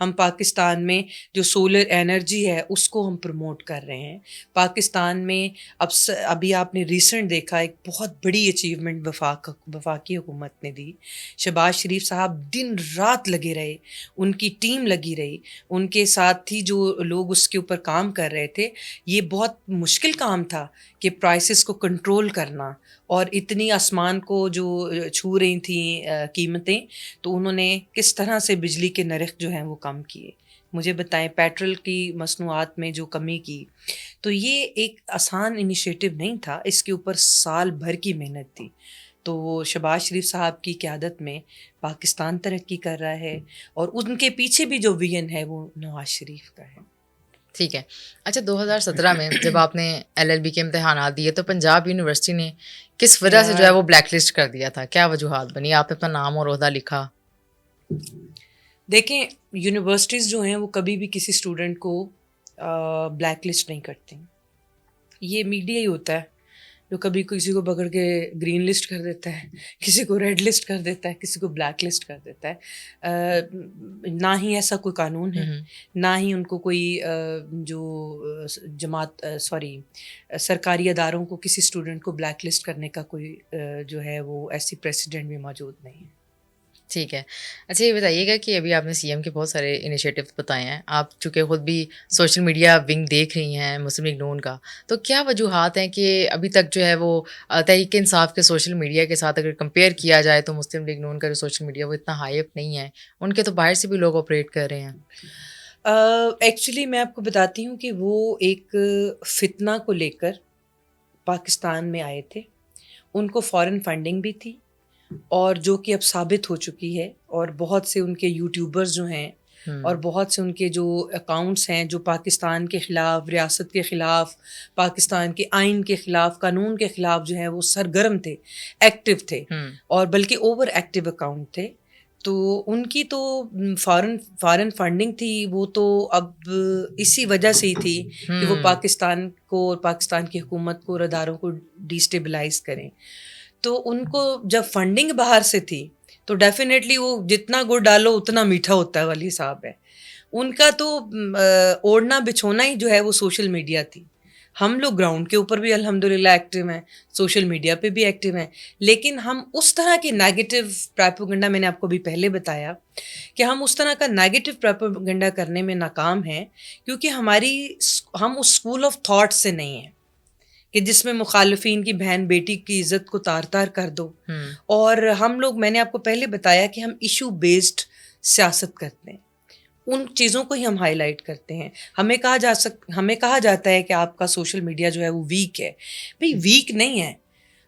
S2: ہم پاکستان میں جو سولر انرجی ہے اس کو ہم پروموٹ کر رہے ہیں. پاکستان میں ابھی آپ نے ریسنٹ دیکھا ایک بہت بڑی اچیومنٹ وفاقی حکومت نے دی. شہباز شریف صاحب دن رات لگے رہے، ان کی ٹیم لگی رہی، ان کے ساتھ ہی جو لوگ اس کے اوپر کام کر رہے تھے. یہ بہت مشکل کام تھا کہ پرائسز کو کنٹرول کرنا، اور اتنی آسمان کو جو چھو رہی تھیں قیمتیں، تو انہوں نے کس طرح سے بجلی کے نرخ جو ہیں وہ کم کیے. مجھے بتائیں، پیٹرول کی مصنوعات میں جو کمی کی، تو یہ ایک آسان انیشیٹو نہیں تھا، اس کے اوپر سال بھر کی محنت تھی. تو وہ شہباز شریف صاحب کی قیادت میں پاکستان ترقی کر رہا ہے، اور ان کے پیچھے بھی جو ویژن ہے وہ نواز شریف کا ہے.
S1: ٹھیک ہے. اچھا 2017 میں جب آپ نے LLB کے امتحانات دیے تو پنجاب یونیورسٹی نے کس وجہ سے جو ہے وہ بلیک لسٹ کر دیا تھا؟ کیا وجوہات بنی؟ آپ نے اپنا نام اور عہدہ لکھا.
S2: دیکھیں، یونیورسٹیز جو ہیں وہ کبھی بھی کسی اسٹوڈنٹ کو بلیک لسٹ نہیں کرتی. یہ میڈیا ہی ہوتا ہے جو کبھی کسی کو پکڑ کے گرین لسٹ کر دیتا ہے، کسی کو ریڈ لسٹ کر دیتا ہے، کسی کو بلیک لسٹ کر دیتا ہے. نہ ہی ایسا کوئی قانون ہے، نہ ہی ان کو کوئی جو سرکاری اداروں کو کسی اسٹوڈنٹ کو بلیک لسٹ کرنے کا کوئی جو ہے وہ ایسی پریسیڈنٹ بھی موجود نہیں ہے.
S1: ٹھیک ہے. اچھا یہ بتائیے گا کہ ابھی آپ نے CM کے بہت سارے انیشیٹیوز بتائے ہیں، آپ چونکہ خود بھی سوشل میڈیا ونگ دیکھ رہی ہیں مسلم لیگ نون کا، تو کیا وجوہات ہیں کہ ابھی تک جو ہے وہ تحریک انصاف کے سوشل میڈیا کے ساتھ اگر کمپیئر کیا جائے تو مسلم لیگ نون کا جو سوشل میڈیا وہ اتنا ہائی اپ نہیں ہے؟ ان کے تو باہر سے بھی لوگ آپریٹ کر رہے ہیں.
S2: ایکچولی میں آپ کو بتاتی ہوں کہ وہ ایک فتنہ کو لے کر پاکستان میں آئے تھے. ان کو فارن فنڈنگ بھی تھی، اور جو کہ اب ثابت ہو چکی ہے، اور بہت سے ان کے یوٹیوبرز جو ہیں اور بہت سے ان کے جو اکاؤنٹس ہیں جو پاکستان کے خلاف، ریاست کے خلاف، پاکستان کے آئین کے خلاف، قانون کے خلاف جو ہے وہ سرگرم تھے، ایکٹیو تھے، اور بلکہ اوور ایکٹیو اکاؤنٹ تھے. تو ان کی تو فارن فنڈنگ تھی، وہ تو اب اسی وجہ سے ہی تھی کہ وہ پاکستان کو اور پاکستان کی حکومت کو اور اداروں کو ڈیسٹیبلائز کریں. تو ان کو جب فنڈنگ باہر سے تھی تو ڈیفینیٹلی وہ جتنا گڑ ڈالو اتنا میٹھا ہوتا ہے والی صاحب ہے. ان کا تو اوڑھنا بچھونا ہی جو ہے وہ سوشل میڈیا تھی. ہم لوگ گراؤنڈ کے اوپر بھی الحمدللہ ایکٹیو ہیں، سوشل میڈیا پہ بھی ایکٹیو ہیں، لیکن ہم اس طرح کی نیگیٹو پراپیگنڈا، میں نے آپ کو بھی پہلے بتایا کہ ہم اس طرح کا نیگیٹو پراپیگنڈا کرنے میں ناکام ہیں، کیونکہ ہم اس اسکول آف تھاٹ سے نہیں ہیں کہ جس میں مخالفین کی بہن بیٹی کی عزت کو تار تار کر دو. اور ہم لوگ، میں نے آپ کو پہلے بتایا کہ ہم ایشو بیسڈ سیاست کرتے ہیں، ان چیزوں کو ہی ہم ہائی لائٹ کرتے ہیں. ہمیں کہا جاتا ہے کہ آپ کا سوشل میڈیا جو ہے وہ ویک ہے. بھئی ویک نہیں ہے،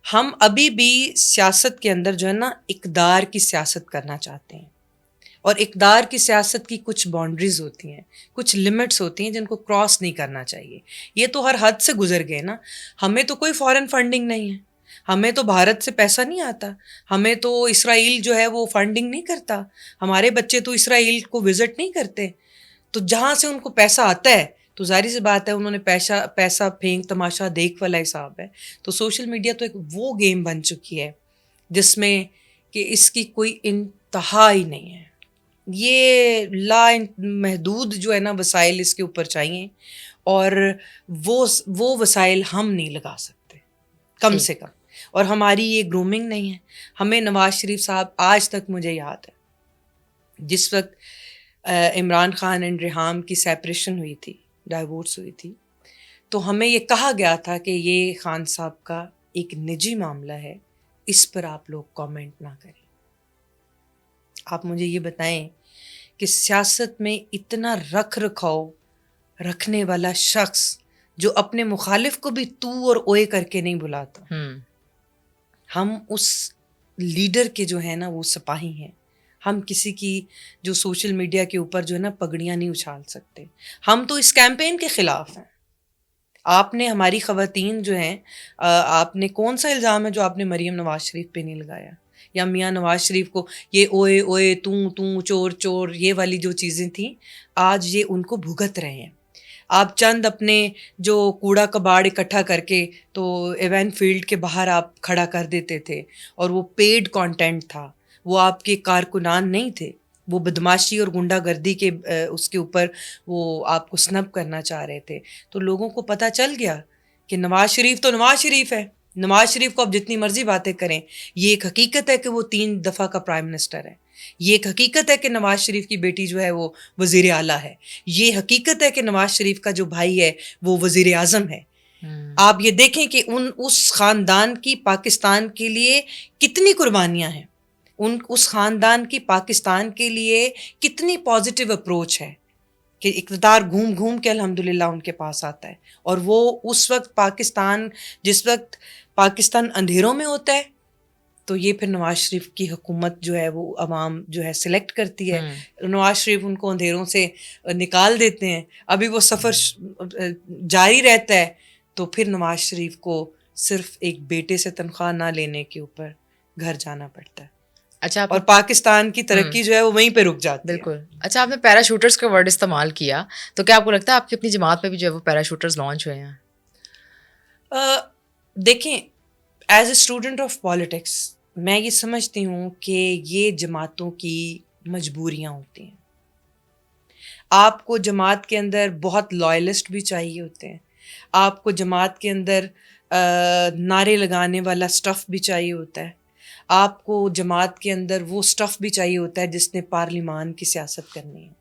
S2: ہم ابھی بھی سیاست کے اندر جو ہے نا اقدار کی سیاست کرنا چاہتے ہیں، اور اقدار کی سیاست کی کچھ باؤنڈریز ہوتی ہیں، کچھ لمٹس ہوتی ہیں جن کو کراس نہیں کرنا چاہیے. یہ تو ہر حد سے گزر گئے نا. ہمیں تو کوئی فارن فنڈنگ نہیں ہے، ہمیں تو بھارت سے پیسہ نہیں آتا، ہمیں تو اسرائیل جو ہے وہ فنڈنگ نہیں کرتا، ہمارے بچے تو اسرائیل کو وزٹ نہیں کرتے. تو جہاں سے ان کو پیسہ آتا ہے تو ظاہر سی بات ہے انہوں نے پیسہ پھینک تماشا دیکھ والا حساب ہے. تو سوشل میڈیا تو ایک وہ گیم بن چکی ہے جس میں کہ اس کی کوئی انتہا ہی نہیں ہے. یہ لا محدود جو ہے نا وسائل اس کے اوپر چاہیے، اور وہ وسائل ہم نہیں لگا سکتے کم سے کم. اور ہماری یہ گرومنگ نہیں ہے. ہمیں نواز شریف صاحب، آج تک مجھے یاد ہے جس وقت عمران خان اینڈ ریحام کی سیپریشن ہوئی تھی، ڈائیورس ہوئی تھی، تو ہمیں یہ کہا گیا تھا کہ یہ خان صاحب کا ایک نجی معاملہ ہے، اس پر آپ لوگ کامنٹ نہ کریں. آپ مجھے یہ بتائیں کہ سیاست میں اتنا رکھ رکھاؤ رکھنے والا شخص جو اپنے مخالف کو بھی تو اور اوئے کر کے نہیں بلاتا، ہم اس لیڈر کے جو ہے نا وہ سپاہی ہیں. ہم کسی کی جو سوشل میڈیا کے اوپر جو ہے نا پگڑیاں نہیں اچھال سکتے. ہم تو اس کیمپین کے خلاف ہیں. آپ نے ہماری خواتین جو ہیں، آپ نے کون سا الزام ہے جو آپ نے مریم نواز شریف پہ نہیں لگایا، یا میاں نواز شریف کو یہ اوئے اوئے تو چور چور یہ والی جو چیزیں تھیں، آج یہ ان کو بھگت رہے ہیں. آپ چند اپنے جو کوڑا کباڑ اکٹھا کر کے تو ایونٹ فیلڈ کے باہر آپ کھڑا کر دیتے تھے، اور وہ پیڈ کانٹینٹ تھا، وہ آپ کے کارکنان نہیں تھے، وہ بدماشی اور غنڈہ گردی کے اس کے اوپر وہ آپ کو سنب کرنا چاہ رہے تھے. تو لوگوں کو پتہ چل گیا کہ نواز شریف تو نواز شریف ہے. نواز شریف کو آپ جتنی مرضی باتیں کریں، یہ ایک حقیقت ہے کہ وہ 3 دفعہ کا پرائم منسٹر ہے. یہ ایک حقیقت ہے کہ نواز شریف کی بیٹی جو ہے وہ وزیر اعلیٰ ہے. یہ حقیقت ہے کہ نواز شریف کا جو بھائی ہے وہ وزیر اعظم ہے. آپ یہ دیکھیں کہ اس خاندان کی پاکستان کے لیے کتنی قربانیاں ہیں، اس خاندان کی پاکستان کے لیے کتنی پازیٹیو اپروچ ہے کہ اقتدار گھوم گھوم کے الحمدللہ ان کے پاس آتا ہے. اور وہ اس وقت جس وقت پاکستان اندھیروں میں ہوتا ہے تو یہ پھر نواز شریف کی حکومت جو ہے وہ عوام جو ہے سلیکٹ کرتی ہے. نواز شریف ان کو اندھیروں سے نکال دیتے ہیں. ابھی وہ سفر جاری رہتا ہے تو پھر نواز شریف کو صرف ایک بیٹے سے تنخواہ نہ لینے کے اوپر گھر جانا پڑتا ہے.
S1: اچھا،
S2: اور پاکستان کی ترقی جو ہے وہ وہیں پہ رک جاتی ہے.
S1: بالکل. اچھا، آپ نے پیراشوٹرز کا ورڈ استعمال کیا، تو کیا آپ کو لگتا ہے آپ کی اپنی جماعت میں بھی جو ہے وہ پیراشوٹرز لانچ ہوئے ہیں؟
S2: دیکھیں، as a student of politics میں یہ سمجھتی ہوں کہ یہ جماعتوں کی مجبوریاں ہوتی ہیں. آپ کو جماعت کے اندر بہت لائلسٹ بھی چاہیے ہوتے ہیں، آپ کو جماعت کے اندر نعرے لگانے والا سٹف بھی چاہیے ہوتا ہے، آپ کو جماعت کے اندر وہ سٹف بھی چاہیے ہوتا ہے جس نے پارلیمان کی سیاست کرنی ہے،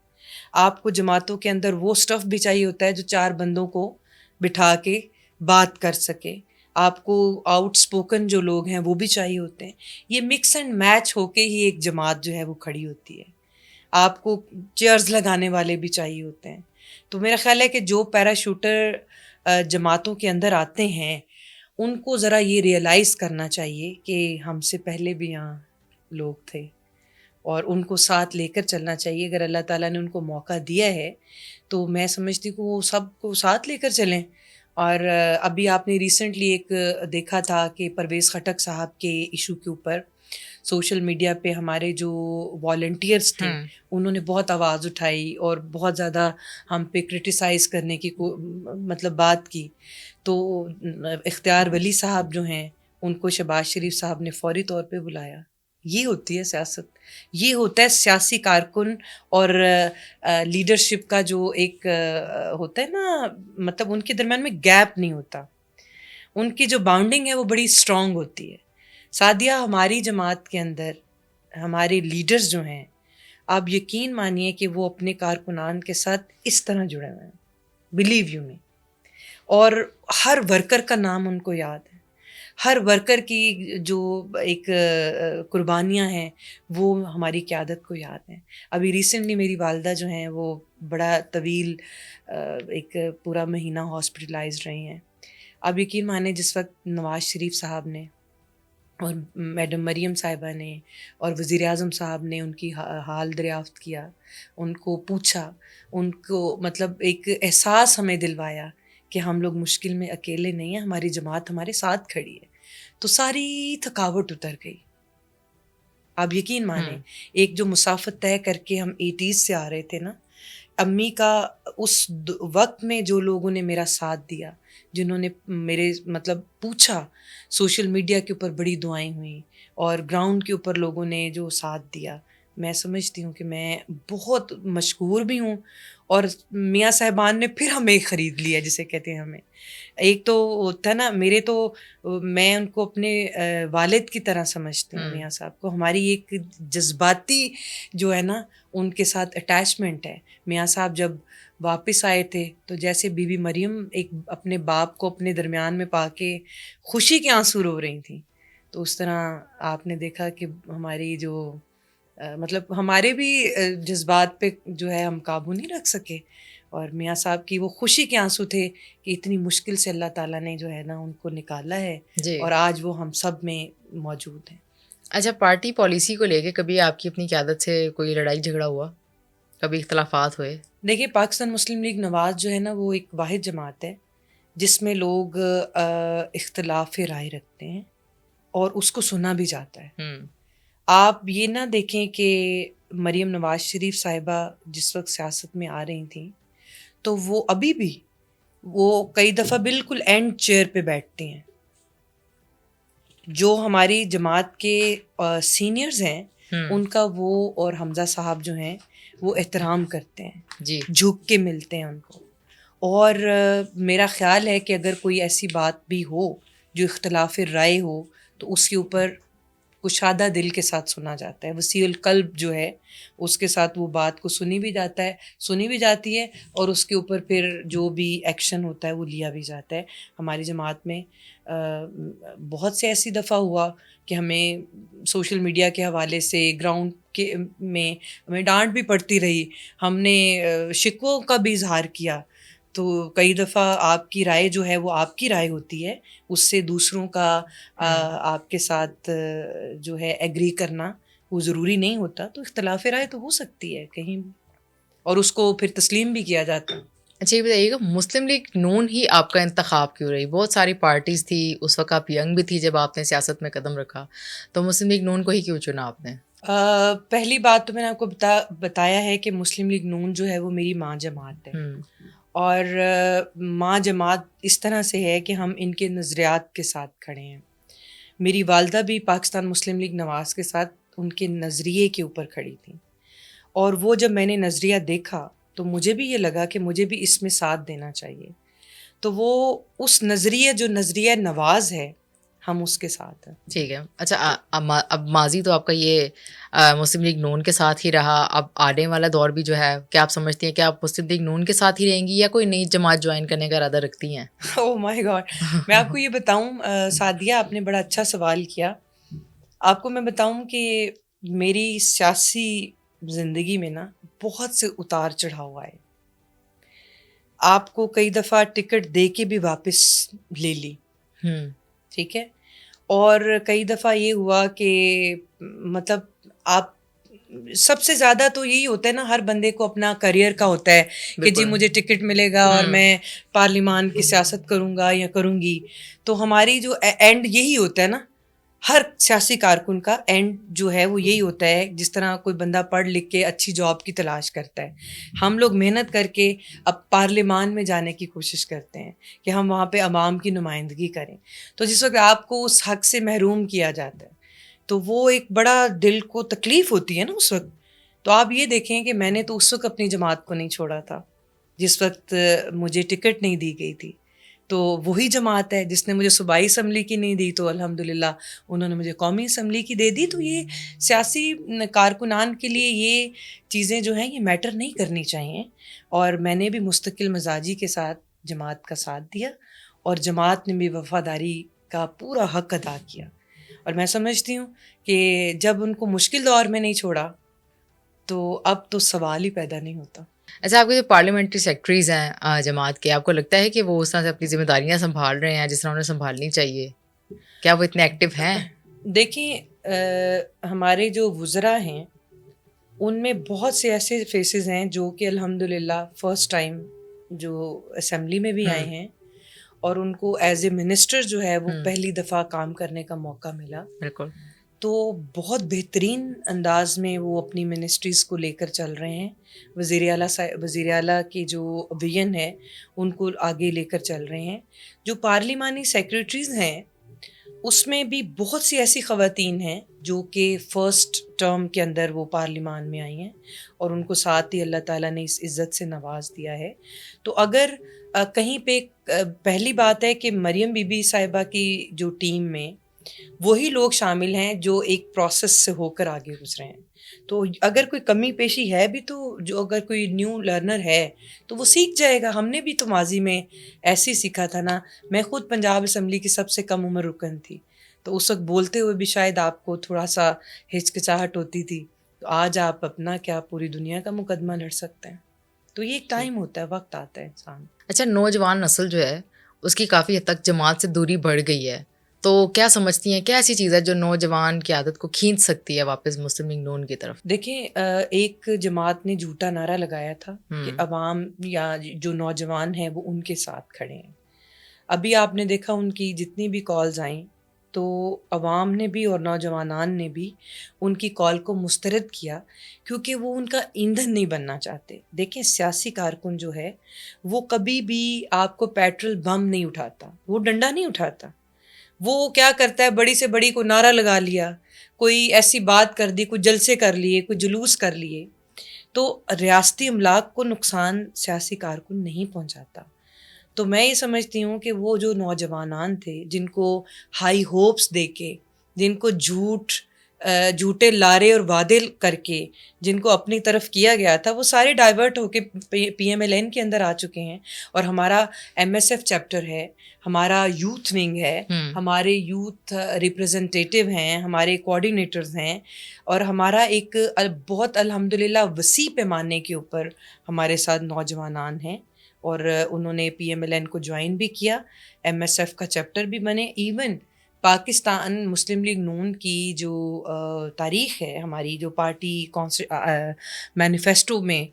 S2: آپ کو جماعتوں کے اندر وہ سٹف بھی چاہیے ہوتا ہے جو 4 بندوں کو بٹھا کے بات کر سکے، آپ کو آؤٹ اسپوکن جو لوگ ہیں وہ بھی چاہیے ہوتے ہیں. یہ مکس اینڈ میچ ہو کے ہی ایک جماعت جو ہے وہ کھڑی ہوتی ہے. آپ کو چیئرز لگانے والے بھی چاہیے ہوتے ہیں. تو میرا خیال ہے کہ جو پیراشوٹر جماعتوں کے اندر آتے ہیں ان کو ذرا یہ ریئلائز کرنا چاہیے کہ ہم سے پہلے بھی یہاں لوگ تھے اور ان کو ساتھ لے کر چلنا چاہیے. اگر اللہ تعالیٰ نے ان کو موقع دیا ہے تو میں سمجھتی ہوں کہ وہ سب کو ساتھ لے کر چلیں. اور ابھی آپ نے ریسنٹلی ایک دیکھا تھا کہ پرویز خٹک صاحب کے ایشو کے اوپر سوشل میڈیا پہ ہمارے جو والنٹیئرس تھے انہوں نے بہت آواز اٹھائی اور بہت زیادہ ہم پہ کرٹیسائز کرنے کی مطلب بات کی. تو اختیار ولی صاحب جو ہیں ان کو شہباز شریف صاحب نے فوری طور پہ بلایا. یہ ہوتی ہے سیاست, یہ ہوتا ہے سیاسی کارکن اور لیڈرشپ کا جو ایک ہوتا ہے نا, مطلب ان کے درمیان میں گیپ نہیں ہوتا, ان کی جو باؤنڈنگ ہے وہ بڑی اسٹرانگ ہوتی ہے. سعدیہ, ہماری جماعت کے اندر ہمارے لیڈرز جو ہیں, آپ یقین مانیے کہ وہ اپنے کارکنان کے ساتھ اس طرح جڑے ہوئے ہیں, بلیو یو می. اور ہر ورکر کا نام ان کو یاد ہے, ہر ورکر کی جو ایک قربانیاں ہیں وہ ہماری قیادت کو یاد ہیں. ابھی ریسنٹلی میری والدہ جو ہیں وہ بڑا طویل ایک پورا مہینہ ہاسپٹلائزڈ رہی ہیں. اب یقین مانیں جس وقت نواز شریف صاحب نے اور میڈم مریم صاحبہ نے اور وزیر اعظم صاحب نے ان کی حال دریافت کیا, ان کو پوچھا, ان کو مطلب ایک احساس ہمیں دلوایا کہ ہم لوگ مشکل میں اکیلے نہیں ہیں, ہماری جماعت ہمارے ساتھ کھڑی ہے, تو ساری تھکاوٹ اتر گئی. آپ یقین مانیں ایک جو مسافت طے کر کے ہم 80s سے آ رہے تھے نا, امی کا اس وقت میں جو لوگوں نے میرا ساتھ دیا, جنہوں نے میرے مطلب پوچھا, سوشل میڈیا کے اوپر بڑی دعائیں ہوئیں اور گراؤنڈ کے اوپر لوگوں نے جو ساتھ دیا, میں سمجھتی ہوں کہ میں بہت مشکور بھی ہوں. اور میاں صاحبان نے پھر ہمیں خرید لیا, جسے کہتے ہیں ہمیں. ایک تو تھا نا میرے, تو میں ان کو اپنے والد کی طرح سمجھتی ہوں میاں صاحب کو. ہماری ایک جذباتی جو ہے نا ان کے ساتھ اٹیچمنٹ ہے. میاں صاحب جب واپس آئے تھے تو جیسے بی بی مریم ایک اپنے باپ کو اپنے درمیان میں پا کے خوشی کے آنسو رو رہی تھیں, تو اس طرح آپ نے دیکھا کہ ہماری جو مطلب ہمارے بھی جذبات پہ جو ہے ہم قابو نہیں رکھ سکے. اور میاں صاحب کی وہ خوشی کے آنسو تھے کہ اتنی مشکل سے اللہ تعالیٰ نے جو ہے نا ان کو نکالا ہے, اور آج وہ ہم سب میں موجود ہیں.
S1: اچھا, پارٹی پالیسی کو لے کے کبھی آپ کی اپنی قیادت سے کوئی لڑائی جھگڑا ہوا, کبھی اختلافات ہوئے؟
S2: دیکھیے, پاکستان مسلم لیگ نواز جو ہے نا وہ ایک واحد جماعت ہے جس میں لوگ اختلاف رائے رکھتے ہیں اور اس کو سنا بھی جاتا ہے. آپ یہ نہ دیکھیں کہ مریم نواز شریف صاحبہ جس وقت سیاست میں آ رہی تھیں تو وہ ابھی بھی وہ کئی دفعہ بالکل اینڈ چیئر پہ بیٹھتی ہیں. جو ہماری جماعت کے سینئرز ہیں ان کا وہ اور حمزہ صاحب جو ہیں وہ احترام کرتے ہیں, جھک کے ملتے ہیں ان کو. اور میرا خیال ہے کہ اگر کوئی ایسی بات بھی ہو جو اختلاف رائے ہو تو اس کے اوپر کشادہ دل کے ساتھ سنا جاتا ہے, وسیع القلب جو ہے اس کے ساتھ وہ بات کو سنی بھی جاتی ہے اور اس کے اوپر پھر جو بھی ایکشن ہوتا ہے وہ لیا بھی جاتا ہے. ہماری جماعت میں بہت سے ایسی دفعہ ہوا کہ ہمیں سوشل میڈیا کے حوالے سے گراؤنڈ کے میں ہمیں ڈانٹ بھی پڑتی رہی, ہم نے شکووں کا بھی اظہار کیا. تو کئی دفعہ آپ کی رائے جو ہے وہ آپ کی رائے ہوتی ہے, اس سے دوسروں کا آپ کے ساتھ جو ہے ایگری کرنا وہ ضروری نہیں ہوتا. تو اختلاف رائے تو ہو سکتی ہے کہیں بھی, اور اس کو پھر تسلیم بھی کیا جاتا ہے.
S1: اچھا, یہ بتائیے گا, مسلم لیگ نون ہی آپ کا انتخاب کیوں رہی؟ بہت ساری پارٹیز تھی اس وقت, آپ ینگ بھی تھی جب آپ نے سیاست میں قدم رکھا, تو مسلم لیگ نون کو ہی کیوں چنا آپ نے؟
S2: پہلی بات تو میں نے آپ کو بتایا ہے کہ مسلم لیگ نون جو ہے وہ میری ماں جماعت ہے, اور ماں جماعت اس طرح سے ہے کہ ہم ان کے نظریات کے ساتھ کھڑے ہیں. میری والدہ بھی پاکستان مسلم لیگ نواز کے ساتھ ان کے نظریے کے اوپر کھڑی تھیں, اور وہ جب میں نے نظریہ دیکھا تو مجھے بھی یہ لگا کہ مجھے بھی اس میں ساتھ دینا چاہیے. تو وہ اس نظریہ جو نظریہ نواز ہے ہم اس کے ساتھ ہیں.
S1: ٹھیک ہے. اچھا, اب ماضی تو آپ کا یہ مسلم لیگ نون کے ساتھ ہی رہا, اب آنے والا دور بھی جو ہے, کیا آپ سمجھتی ہیں کہ آپ مسلم لیگ نون کے ساتھ ہی رہیں گی یا کوئی نئی جماعت جوائن کرنے کا ارادہ رکھتی ہیں؟
S2: اوہ مائی گاڈ, میں آپ کو یہ بتاؤں سعدیہ, آپ نے بڑا اچھا سوال کیا. آپ کو میں بتاؤں کہ میری سیاسی زندگی میں نا بہت سے اتار چڑھاؤ آئے. آپ کو کئی دفعہ ٹکٹ دے کے بھی واپس لے لی, ٹھیک ہے, اور کئی دفعہ یہ ہوا کہ مطلب آپ سب سے زیادہ تو یہی ہوتا ہے نا، ہر بندے کو اپنا کریئر کا ہوتا ہے کہ جی مجھے ٹکٹ ملے گا اور میں پارلیمان کی سیاست کروں گا یا کروں گی. تو ہماری جو اینڈ یہی ہوتا ہے نا، ہر سیاسی کارکن کا اینڈ جو ہے وہ یہی ہوتا ہے. جس طرح کوئی بندہ پڑھ لکھ کے اچھی جاب کی تلاش کرتا ہے، ہم لوگ محنت کر کے اب پارلیمان میں جانے کی کوشش کرتے ہیں کہ ہم وہاں پہ عوام کی نمائندگی کریں. تو جس وقت آپ کو اس حق سے محروم کیا جاتا ہے تو وہ ایک بڑا دل کو تکلیف ہوتی ہے نا اس وقت. تو آپ یہ دیکھیں کہ میں نے تو اس وقت اپنی جماعت کو نہیں چھوڑا تھا جس وقت مجھے ٹکٹ نہیں دی گئی تھی. تو وہی جماعت ہے جس نے مجھے صوبائی اسمبلی کی نہیں دی تو الحمدللہ انہوں نے مجھے قومی اسمبلی کی دے دی. تو یہ سیاسی کارکنان کے لیے یہ چیزیں جو ہیں یہ میٹر نہیں کرنی چاہیے. اور میں نے بھی مستقل مزاجی کے ساتھ جماعت کا ساتھ دیا اور جماعت نے بھی وفاداری کا پورا حق ادا کیا. اور میں سمجھتی ہوں کہ جب ان کو مشکل دور میں نہیں چھوڑا تو اب تو سوال ہی پیدا نہیں ہوتا.
S1: اچھا، آپ کے جو پارلیمنٹری سیکٹریز ہیں جماعت کے، آپ کو لگتا ہے کہ وہ اس طرح سے اپنی ذمہ داریاں سنبھال رہے ہیں جس طرح انہیں سنبھالنی چاہیے؟ کیا وہ اتنے ایکٹیو ہیں؟
S2: دیکھیں ہمارے جو وزراء ہیں ان میں بہت سے ایسے فیسز ہیں جو کہ الحمدللہ فرسٹ ٹائم جو اسمبلی میں بھی آئے ہیں اور ان کو ایز اے منسٹر جو ہے وہ پہلی دفعہ کام کرنے کا موقع ملا.
S1: بالکل.
S2: تو بہت بہترین انداز میں وہ اپنی منسٹریز کو لے کر چل رہے ہیں. وزیر اعلیٰ کی جو ویژن ہے ان کو آگے لے کر چل رہے ہیں. جو پارلیمانی سیکریٹریز ہیں اس میں بھی بہت سی ایسی خواتین ہیں جو کہ فرسٹ ٹرم کے اندر وہ پارلیمان میں آئی ہیں اور ان کو ساتھ ہی اللہ تعالیٰ نے اس عزت سے نواز دیا ہے. تو اگر کہیں پہ پہلی بات ہے کہ مریم بی بی صاحبہ کی جو ٹیم میں وہی لوگ شامل ہیں جو ایک پروسیس سے ہو کر آگے گزرے ہیں. تو اگر کوئی کمی پیشی ہے بھی تو جو اگر کوئی نیو لرنر ہے تو وہ سیکھ جائے گا. ہم نے بھی تو ماضی میں ایسے ہی سیکھا تھا نا. میں خود پنجاب اسمبلی کی سب سے کم عمر رکن تھی تو اس وقت بولتے ہوئے بھی شاید آپ کو تھوڑا سا ہچکچاہٹ ہوتی تھی. تو آج آپ اپنا کیا پوری دنیا کا مقدمہ لڑ سکتے ہیں. تو یہ ایک ٹائم ہوتا ہے، وقت آتا ہے انسان.
S1: اچھا، نوجوان نسل جو ہے اس کی کافی حد تک جماعت سے دوری بڑھ گئی ہے، تو کیا سمجھتی ہیں کیا ایسی چیز ہے جو نوجوان کی عادت کو کھینچ سکتی ہے واپس مسلم لیگ نون کی طرف؟
S2: دیکھیں ایک جماعت نے جھوٹا نعرہ لگایا تھا کہ عوام یا جو نوجوان ہیں وہ ان کے ساتھ کھڑے ہیں. ابھی آپ نے دیکھا ان کی جتنی بھی کالز آئیں تو عوام نے بھی اور نوجوانان نے بھی ان کی کال کو مسترد کیا کیونکہ وہ ان کا ایندھن نہیں بننا چاہتے. دیکھیں سیاسی کارکن جو ہے وہ کبھی بھی آپ کو پیٹرول بم نہیں اٹھاتا، وہ ڈنڈا نہیں اٹھاتا. وہ کیا کرتا ہے، بڑی سے بڑی کو نعرہ لگا لیا، کوئی ایسی بات کر دی، کوئی جلسے کر لیے، کوئی جلوس کر لیے. تو ریاستی املاک کو نقصان سیاسی کارکن نہیں پہنچاتا. تو میں یہ سمجھتی ہوں کہ وہ جو نوجوانان تھے جن کو ہائی ہوپس دے کے، جن کو جھوٹے لارے اور وعدے کر کے جن کو اپنی طرف کیا گیا تھا، وہ سارے ڈائیورٹ ہو کے پی ایم ایل این کے اندر آ چکے ہیں. اور ہمارا ایم ایس ایف چیپٹر ہے، ہمارا یوتھ ونگ ہے، ہمارے یوتھ ریپرزنٹیٹیو ہیں، ہمارے کوآرڈینیٹرز ہیں اور ہمارا ایک بہت الحمدللہ وسیع پیمانے کے اوپر ہمارے ساتھ نوجوانان ہیں. اور انہوں نے پی ایم ایل این کو جوائن بھی کیا، ایم ایس ایف کا چیپٹر بھی بنے. ایون پاکستان مسلم لیگ نون کی جو تاریخ ہے، ہماری جو پارٹی مینیفیسٹو میں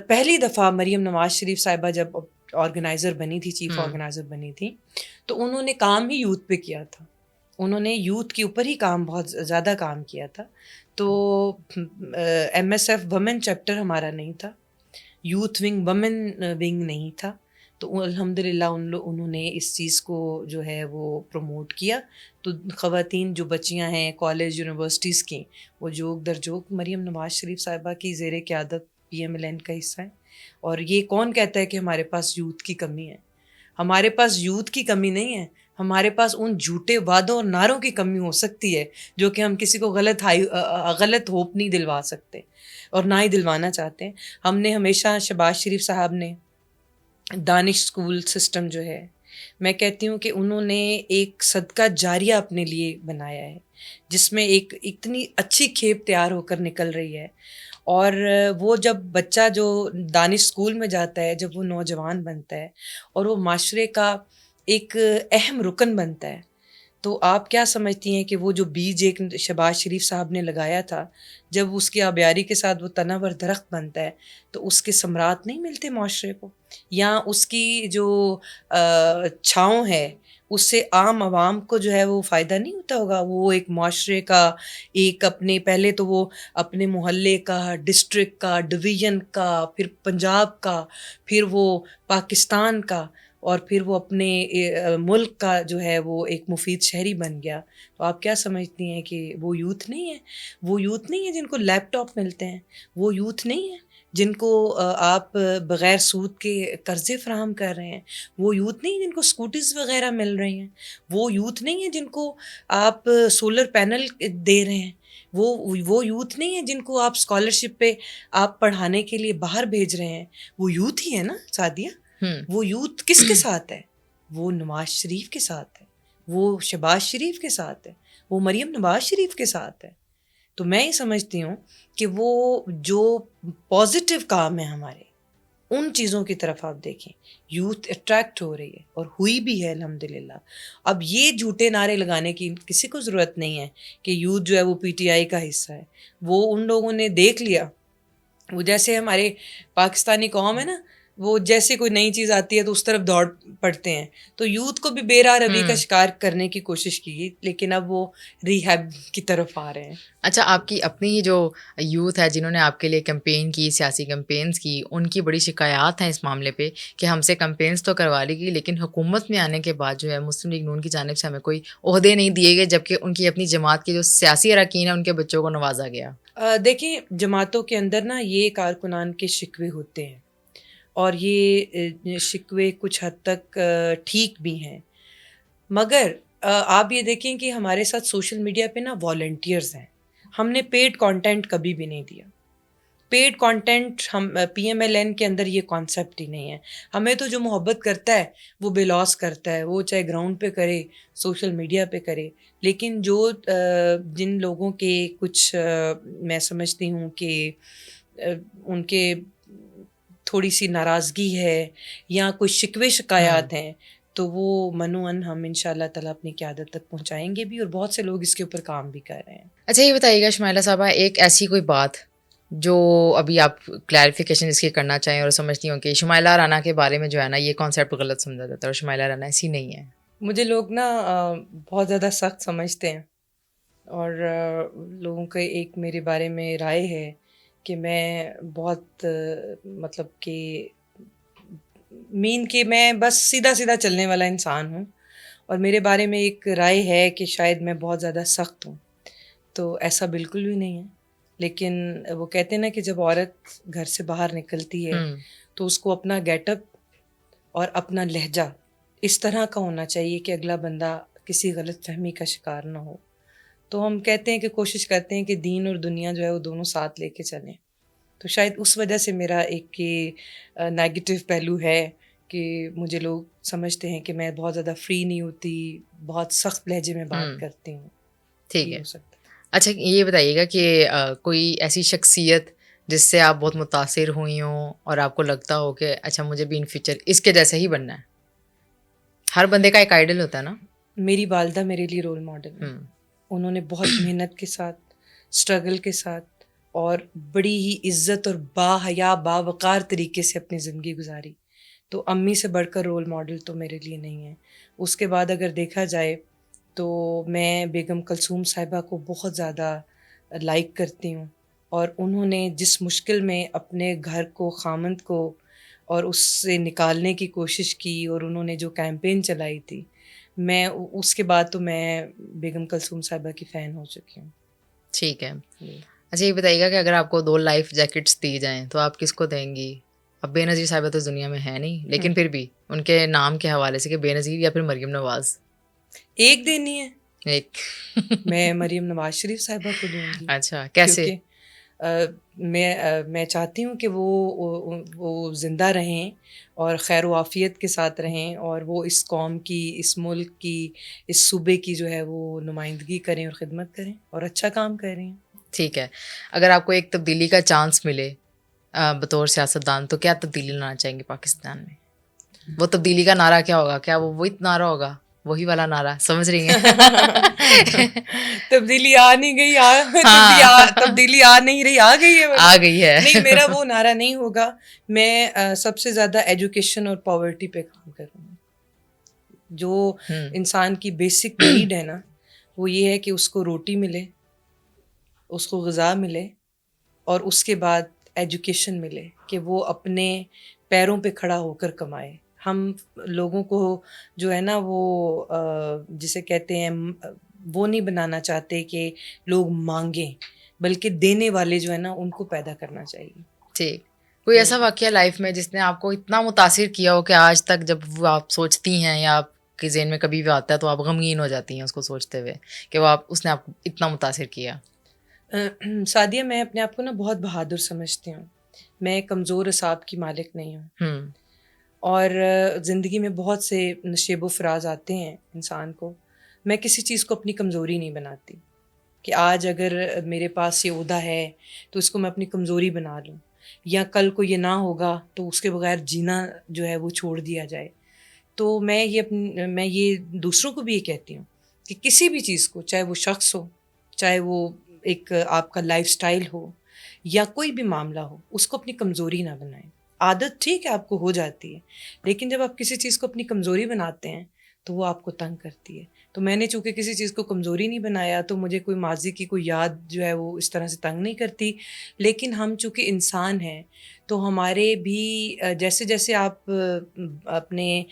S2: پہلی دفعہ مریم نواز شریف صاحبہ جب آرگنائزر بنی تھی، چیف آرگنائزر بنی تھی، تو انہوں نے کام ہی یوتھ پہ کیا تھا. انہوں نے یوتھ کے اوپر ہی بہت زیادہ کام کیا تھا. تو M S F women chapter ہمارا نہیں تھا، یوتھ ونگ وومن ونگ نہیں تھا. تو الحمدللہ انہوں نے اس چیز کو جو ہے وہ پروموٹ کیا. تو خواتین جو بچیاں ہیں کالج یونیورسٹیز کی، وہ جوک در جوک مریم نواز شریف صاحبہ کی زیر قیادت پی ایم ایل این کا حصہ ہیں. اور یہ کون کہتا ہے کہ ہمارے پاس یوتھ کی کمی ہے؟ ہمارے پاس یوتھ کی کمی نہیں ہے، ہمارے پاس ان جھوٹے وعدوں اور نعروں کی کمی ہو سکتی ہے جو کہ ہم کسی کو غلط ہوپ نہیں دلوا سکتے اور نہ ہی دلوانا چاہتے ہیں. ہم نے ہمیشہ شہباز شریف صاحب نے دانش اسکول سسٹم جو ہے، میں کہتی ہوں کہ انہوں نے ایک صدقہ جاریہ اپنے لیے بنایا ہے جس میں ایک اتنی اچھی کھیپ تیار ہو کر نکل رہی ہے. اور وہ جب بچہ جو دانش اسکول میں جاتا ہے، جب وہ نوجوان بنتا ہے اور وہ معاشرے کا ایک اہم رکن بنتا ہے، تو آپ کیا سمجھتی ہیں کہ وہ جو بیج ایک شہباز شریف صاحب نے لگایا تھا، جب اس کی آبیاری کے ساتھ وہ تناور درخت بنتا ہے تو اس کے ثمرات نہیں ملتے معاشرے کو، یا اس کی جو چھاؤں ہے اس سے عام عوام کو جو ہے وہ فائدہ نہیں ہوتا ہوگا؟ وہ ایک معاشرے کا، ایک اپنے پہلے تو وہ اپنے محلے کا، ڈسٹرکٹ کا، ڈویژن کا، پھر پنجاب کا، پھر وہ پاکستان کا، اور پھر وہ اپنے ملک کا جو ہے وہ ایک مفید شہری بن گیا. تو آپ کیا سمجھتی ہیں کہ وہ یوتھ نہیں ہے؟ وہ یوتھ نہیں ہے جن کو لیپ ٹاپ ملتے ہیں، وہ یوتھ نہیں ہے جن کو آپ بغیر سود کے قرضے فراہم کر رہے ہیں، وہ یوتھ نہیں ہے جن کو اسکوٹیز وغیرہ مل رہی ہیں، وہ یوتھ نہیں ہے جن کو آپ سولر پینل دے رہے ہیں، وہ یوتھ نہیں ہے جن کو آپ اسکالرشپ پہ آپ پڑھانے کے لیے باہر بھیج رہے ہیں. وہ یوتھ ہی ہے نا سعدیہ. وہ یوتھ کس کے ساتھ ہے؟ وہ نواز شریف کے ساتھ ہے، وہ شہباز شریف کے ساتھ ہے، وہ مریم نواز شریف کے ساتھ ہے. تو میں یہ سمجھتی ہوں کہ وہ جو پازیٹیو کام ہے ہمارے، ان چیزوں کی طرف آپ دیکھیں. یوتھ اٹریکٹ ہو رہی ہے اور ہوئی بھی ہے الحمدللہ. اب یہ جھوٹے نعرے لگانے کی کسی کو ضرورت نہیں ہے کہ یوتھ جو ہے وہ پی ٹی آئی کا حصہ ہے. وہ ان لوگوں نے دیکھ لیا، وہ جیسے ہمارے پاکستانی قوم ہے نا، وہ جیسے کوئی نئی چیز آتی ہے تو اس طرف دوڑ پڑتے ہیں. تو یوتھ کو بھی بے راہ روی کا شکار کرنے کی کوشش کی، لیکن اب وہ ریہیب کی طرف آ رہے ہیں.
S1: اچھا، آپ کی اپنی ہی جو یوتھ ہے جنہوں نے آپ کے لیے کیمپین کی، سیاسی کیمپینز کی، ان کی بڑی شکایات ہیں اس معاملے پہ کہ ہم سے کیمپینز تو کروا لی گئی لیکن حکومت میں آنے کے بعد جو ہے مسلم لیگ نون کی جانب سے ہمیں کوئی عہدے نہیں دیے گئے، جبکہ ان کی اپنی جماعت کے جو سیاسی اراکین ہیں ان کے بچوں کو نوازا گیا.
S2: دیکھیں، جماعتوں کے اندر نا یہ کارکنان کے شکوے ہوتے ہیں، اور یہ شکوے کچھ حد تک ٹھیک بھی ہیں، مگر آپ یہ دیکھیں کہ ہمارے ساتھ سوشل میڈیا پہ نا والنٹیئرز ہیں. ہم نے پیڈ کانٹینٹ کبھی بھی نہیں دیا. پیڈ کانٹینٹ ہم پی ایم ایل این کے اندر یہ کانسیپٹ ہی نہیں ہے. ہمیں تو جو محبت کرتا ہے وہ بے لوس کرتا ہے، وہ چاہے گراؤنڈ پہ کرے، سوشل میڈیا پہ کرے. لیکن جو جن لوگوں کے کچھ میں سمجھتی ہوں کہ ان کے تھوڑی سی ناراضگی ہے یا کوئی شکوے شکایات ہیں، تو وہ منوعاً ہم ان شاء اللہ تعالیٰ اپنی قیادت تک پہنچائیں گے بھی، اور بہت سے لوگ اس کے اوپر کام بھی کر رہے ہیں.
S1: اچھا، یہ بتائیے گا شمائلہ صاحبہ، ایک ایسی کوئی بات جو ابھی آپ کلیریفیکیشن اس کی کرنا چاہیں اور سمجھتی ہوں کہ شمائلہ رانا کے بارے میں جو ہے نا یہ کانسیپٹ غلط سمجھا جاتا ہے اور شمائلہ رانا ایسی نہیں ہے.
S2: مجھے لوگ نا بہت زیادہ سخت سمجھتے ہیں، اور لوگوں کا ایک میرے بارے میں رائے ہے کہ میں بہت مطلب کہ کہ میں بس سیدھا سیدھا چلنے والا انسان ہوں، اور میرے بارے میں ایک رائے ہے کہ شاید میں بہت زیادہ سخت ہوں. تو ایسا بالکل بھی نہیں ہے. لیکن وہ کہتے ہیں نا کہ جب عورت گھر سے باہر نکلتی ہے تو اس کو اپنا گیٹ اپ اور اپنا لہجہ اس طرح کا ہونا چاہیے کہ اگلا بندہ کسی غلط فہمی کا شکار نہ ہو. تو ہم کہتے ہیں کہ کوشش کرتے ہیں کہ دین اور دنیا جو ہے وہ دونوں ساتھ لے کے چلیں. تو شاید اس وجہ سے میرا ایک یہ نیگیٹو پہلو ہے کہ مجھے لوگ سمجھتے ہیں کہ میں بہت زیادہ فری نہیں ہوتی، بہت سخت لہجے میں بات کرتی ہوں.
S1: ٹھیک
S2: یہ
S1: ہے.
S2: ہو سکتا ہے.
S1: اچھا، یہ بتائیے گا کہ کوئی ایسی شخصیت جس سے آپ بہت متاثر ہوئی ہوں اور آپ کو لگتا ہو کہ اچھا مجھے بھی ان فیوچر اس کے جیسا ہی بننا ہے. ہر بندے کا ایک آئیڈل ہوتا ہے نا.
S2: میری والدہ میرے لیے رول ماڈل ہیں. انہوں نے بہت محنت کے ساتھ، اسٹرگل کے ساتھ، اور بڑی ہی عزت اور باحیا باوقار طریقے سے اپنی زندگی گزاری. تو امی سے بڑھ کر رول ماڈل تو میرے لیے نہیں ہے. اس کے بعد اگر دیکھا جائے تو میں بیگم کلثوم صاحبہ کو بہت زیادہ لائک کرتی ہوں، اور انہوں نے جس مشکل میں اپنے گھر کو، خامند کو، اور اس سے نکالنے کی کوشش کی، اور انہوں نے جو کیمپین چلائی تھی، میں اس کے بعد تو میں بیگم کلثوم صاحبہ کی فین ہو چکی ہوں.
S1: ٹھیک ہے. اچھا، یہ بتائیے گا کہ اگر آپ کو 2 لائف جیکٹس دی جائیں تو آپ کس کو دیں گی؟ اب بے نظیر صاحبہ تو دنیا میں ہے نہیں، لیکن پھر بھی ان کے نام کے حوالے سے کہ بے نظیر یا پھر مریم نواز.
S2: ایک دینی ہے.
S1: ایک
S2: میں مریم نواز شریف صاحبہ کو دوں گی.
S1: اچھا، کیسے؟
S2: کیونکہ میں چاہتی ہوں کہ وہ زندہ رہیں اور خیر و عافیت کے ساتھ رہیں، اور وہ اس قوم کی، اس ملک کی، اس صوبے کی جو ہے وہ نمائندگی کریں اور خدمت کریں اور اچھا کام کر رہی ہیں.
S1: ٹھیک ہے. اگر آپ کو ایک تبدیلی کا چانس ملے بطور سیاستدان تو کیا تبدیلی لانا چاہیں گے پاکستان میں؟ وہ تبدیلی کا نعرہ کیا ہوگا؟ کیا وہ وہی نعرہ ہوگا وہی والا نعرہ سمجھ رہی ہیں؟
S2: تبدیلی آ نہیں گئی، تبدیلی آ نہیں رہی، آ گئی ہے،
S1: آ گئی ہے.
S2: نہیں میرا وہ نعرہ نہیں ہوگا. میں سب سے زیادہ ایجوکیشن اور پاورٹی پہ کام کروں گا. جو انسان کی بیسک نیڈ ہے نا وہ یہ ہے کہ اس کو روٹی ملے، اس کو غذا ملے، اور اس کے بعد ایجوکیشن ملے کہ وہ اپنے پیروں پہ کھڑا ہو کر کمائے. ہم لوگوں کو جو ہے نا وہ جسے کہتے ہیں وہ نہیں بنانا چاہتے کہ لوگ مانگیں، بلکہ دینے والے جو ہے نا ان کو پیدا کرنا چاہیے.
S1: ٹھیک. کوئی ایسا واقعہ لائف میں جس نے آپ کو اتنا متاثر کیا ہو کہ آج تک جب وہ آپ سوچتی ہیں یا آپ کے ذہن میں کبھی بھی آتا ہے تو آپ غمگین ہو جاتی ہیں اس کو سوچتے ہوئے کہ وہ اس نے آپ کو اتنا متاثر کیا؟
S2: سعدیہ میں اپنے آپ کو نا بہت بہادر سمجھتی ہوں. میں کمزور اعصاب کی مالک نہیں ہوں. اور زندگی میں بہت سے نشیب و فراز آتے ہیں انسان کو. میں کسی چیز کو اپنی کمزوری نہیں بناتی کہ آج اگر میرے پاس یہ عہدہ ہے تو اس کو میں اپنی کمزوری بنا لوں، یا کل کو یہ نہ ہوگا تو اس کے بغیر جینا جو ہے وہ چھوڑ دیا جائے. تو میں یہ دوسروں کو بھی یہ کہتی ہوں کہ کسی بھی چیز کو، چاہے وہ شخص ہو، چاہے وہ ایک آپ کا لائف سٹائل ہو، یا کوئی بھی معاملہ ہو، اس کو اپنی کمزوری نہ بنائیں. عادت ٹھیک ہے آپ کو ہو جاتی ہے، لیکن جب آپ کسی چیز کو اپنی کمزوری بناتے ہیں تو وہ آپ کو تنگ کرتی ہے. تو میں نے چونکہ کسی چیز کو کمزوری نہیں بنایا تو مجھے کوئی ماضی کی کوئی یاد جو ہے وہ اس طرح سے تنگ نہیں کرتی. لیکن ہم چونکہ انسان ہیں تو ہمارے بھی جیسے جیسے آپ اپنے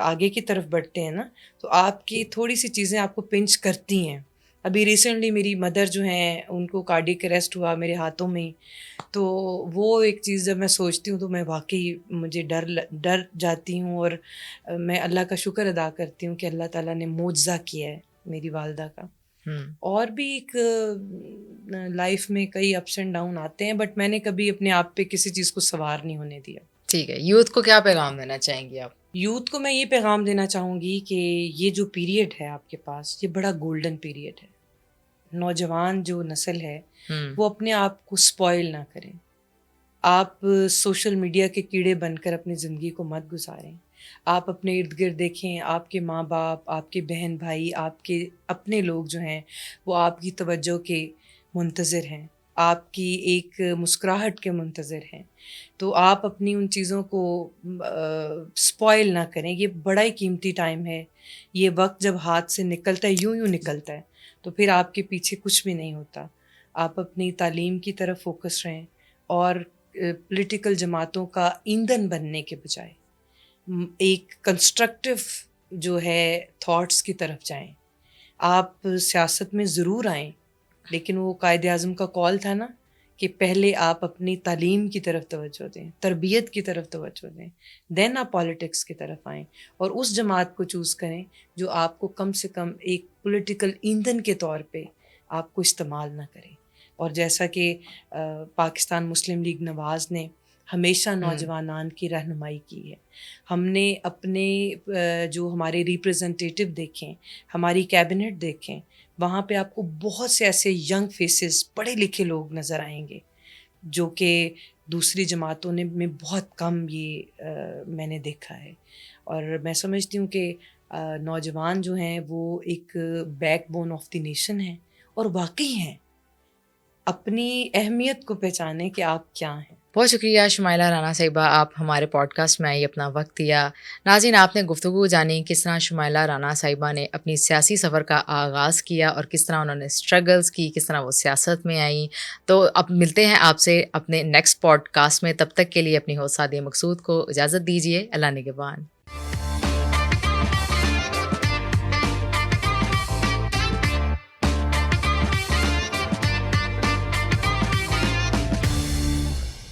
S2: آگے کی طرف بڑھتے ہیں نا تو آپ کی تھوڑی سی چیزیں آپ کو پنچ کرتی ہیں. ابھی ریسنٹلی میری مدر جو ہیں ان کو کارڈیک اریسٹ ہوا میرے ہاتھوں میں ہی. تو وہ ایک چیز جب میں سوچتی ہوں تو میں واقعی مجھے ڈر جاتی ہوں، اور میں اللہ کا شکر ادا کرتی ہوں کہ اللہ تعالیٰ نے معجزہ کیا ہے میری والدہ کا. اور بھی ایک لائف میں کئی اپس اینڈ ڈاؤن آتے ہیں، بٹ میں نے کبھی اپنے آپ پہ کسی چیز کو سوار نہیں ہونے دیا.
S1: ٹھیک ہے. یوتھ کو کیا پیغام دینا چاہیں گی آپ؟
S2: یوتھ کو میں یہ پیغام دینا چاہوں گی کہ یہ جو پیریڈ ہے آپ کے پاس، یہ بڑا گولڈن پیریڈ ہے. نوجوان جو نسل ہے وہ اپنے آپ کو سپوائل نہ کریں. آپ سوشل میڈیا کے کیڑے بن کر اپنی زندگی کو مت گزاریں. آپ اپنے ارد گرد دیکھیں، آپ کے ماں باپ، آپ کے بہن بھائی، آپ کے اپنے لوگ جو ہیں وہ آپ کی توجہ کے منتظر ہیں، آپ کی ایک مسکراہٹ کے منتظر ہیں. تو آپ اپنی ان چیزوں کو سپوائل نہ کریں. یہ بڑا ہی قیمتی ٹائم ہے. یہ وقت جب ہاتھ سے نکلتا ہے یوں نکلتا ہے تو پھر آپ کے پیچھے کچھ بھی نہیں ہوتا. آپ اپنی تعلیم کی طرف فوکس رہیں اور پولیٹیکل جماعتوں کا ایندھن بننے کے بجائے ایک کنسٹرکٹیو جو ہے تھاٹس کی طرف جائیں. آپ سیاست میں ضرور آئیں، لیکن وہ قائد اعظم کا کال تھا نا کہ پہلے آپ اپنی تعلیم کی طرف توجہ دیں، تربیت کی طرف توجہ دیں، دین آپ پالیٹکس کی طرف آئیں اور اس جماعت کو چوز کریں جو آپ کو کم سے کم ایک پولیٹیکل ایندھن کے طور پہ آپ کو استعمال نہ کریں. اور جیسا کہ پاکستان مسلم لیگ نواز نے ہمیشہ نوجوانان کی رہنمائی کی ہے. ہم نے اپنے جو ہمارے ریپرزنٹیٹیو دیکھیں، ہماری کیبنٹ دیکھیں، وہاں پہ آپ کو بہت سے ایسے ینگ فیسز، پڑھے لکھے لوگ نظر آئیں گے جو کہ دوسری جماعتوں میں بہت کم یہ میں نے دیکھا ہے. اور میں سمجھتی ہوں کہ نوجوان جو ہیں وہ ایک back bone of the nation ہیں اور واقعی ہیں. اپنی اہمیت کو پہچانیں کہ آپ کیا ہیں.
S1: بہت شکریہ شمائلہ رانا صاحبہ، آپ ہمارے پوڈ کاسٹ میں آئی، اپنا وقت دیا. ناظرین، آپ نے گفتگو جانی کس طرح شمائلہ رانا صاحبہ نے اپنی سیاسی سفر کا آغاز کیا اور کس طرح انہوں نے اسٹرگلز کی، کس طرح وہ سیاست میں آئیں. تو اب ملتے ہیں آپ سے اپنے نیکسٹ پوڈ کاسٹ میں. تب تک کے لیے اپنی ہوسٹ سعدیہ مقصود کو اجازت دیجیے. اللہ نگہبان.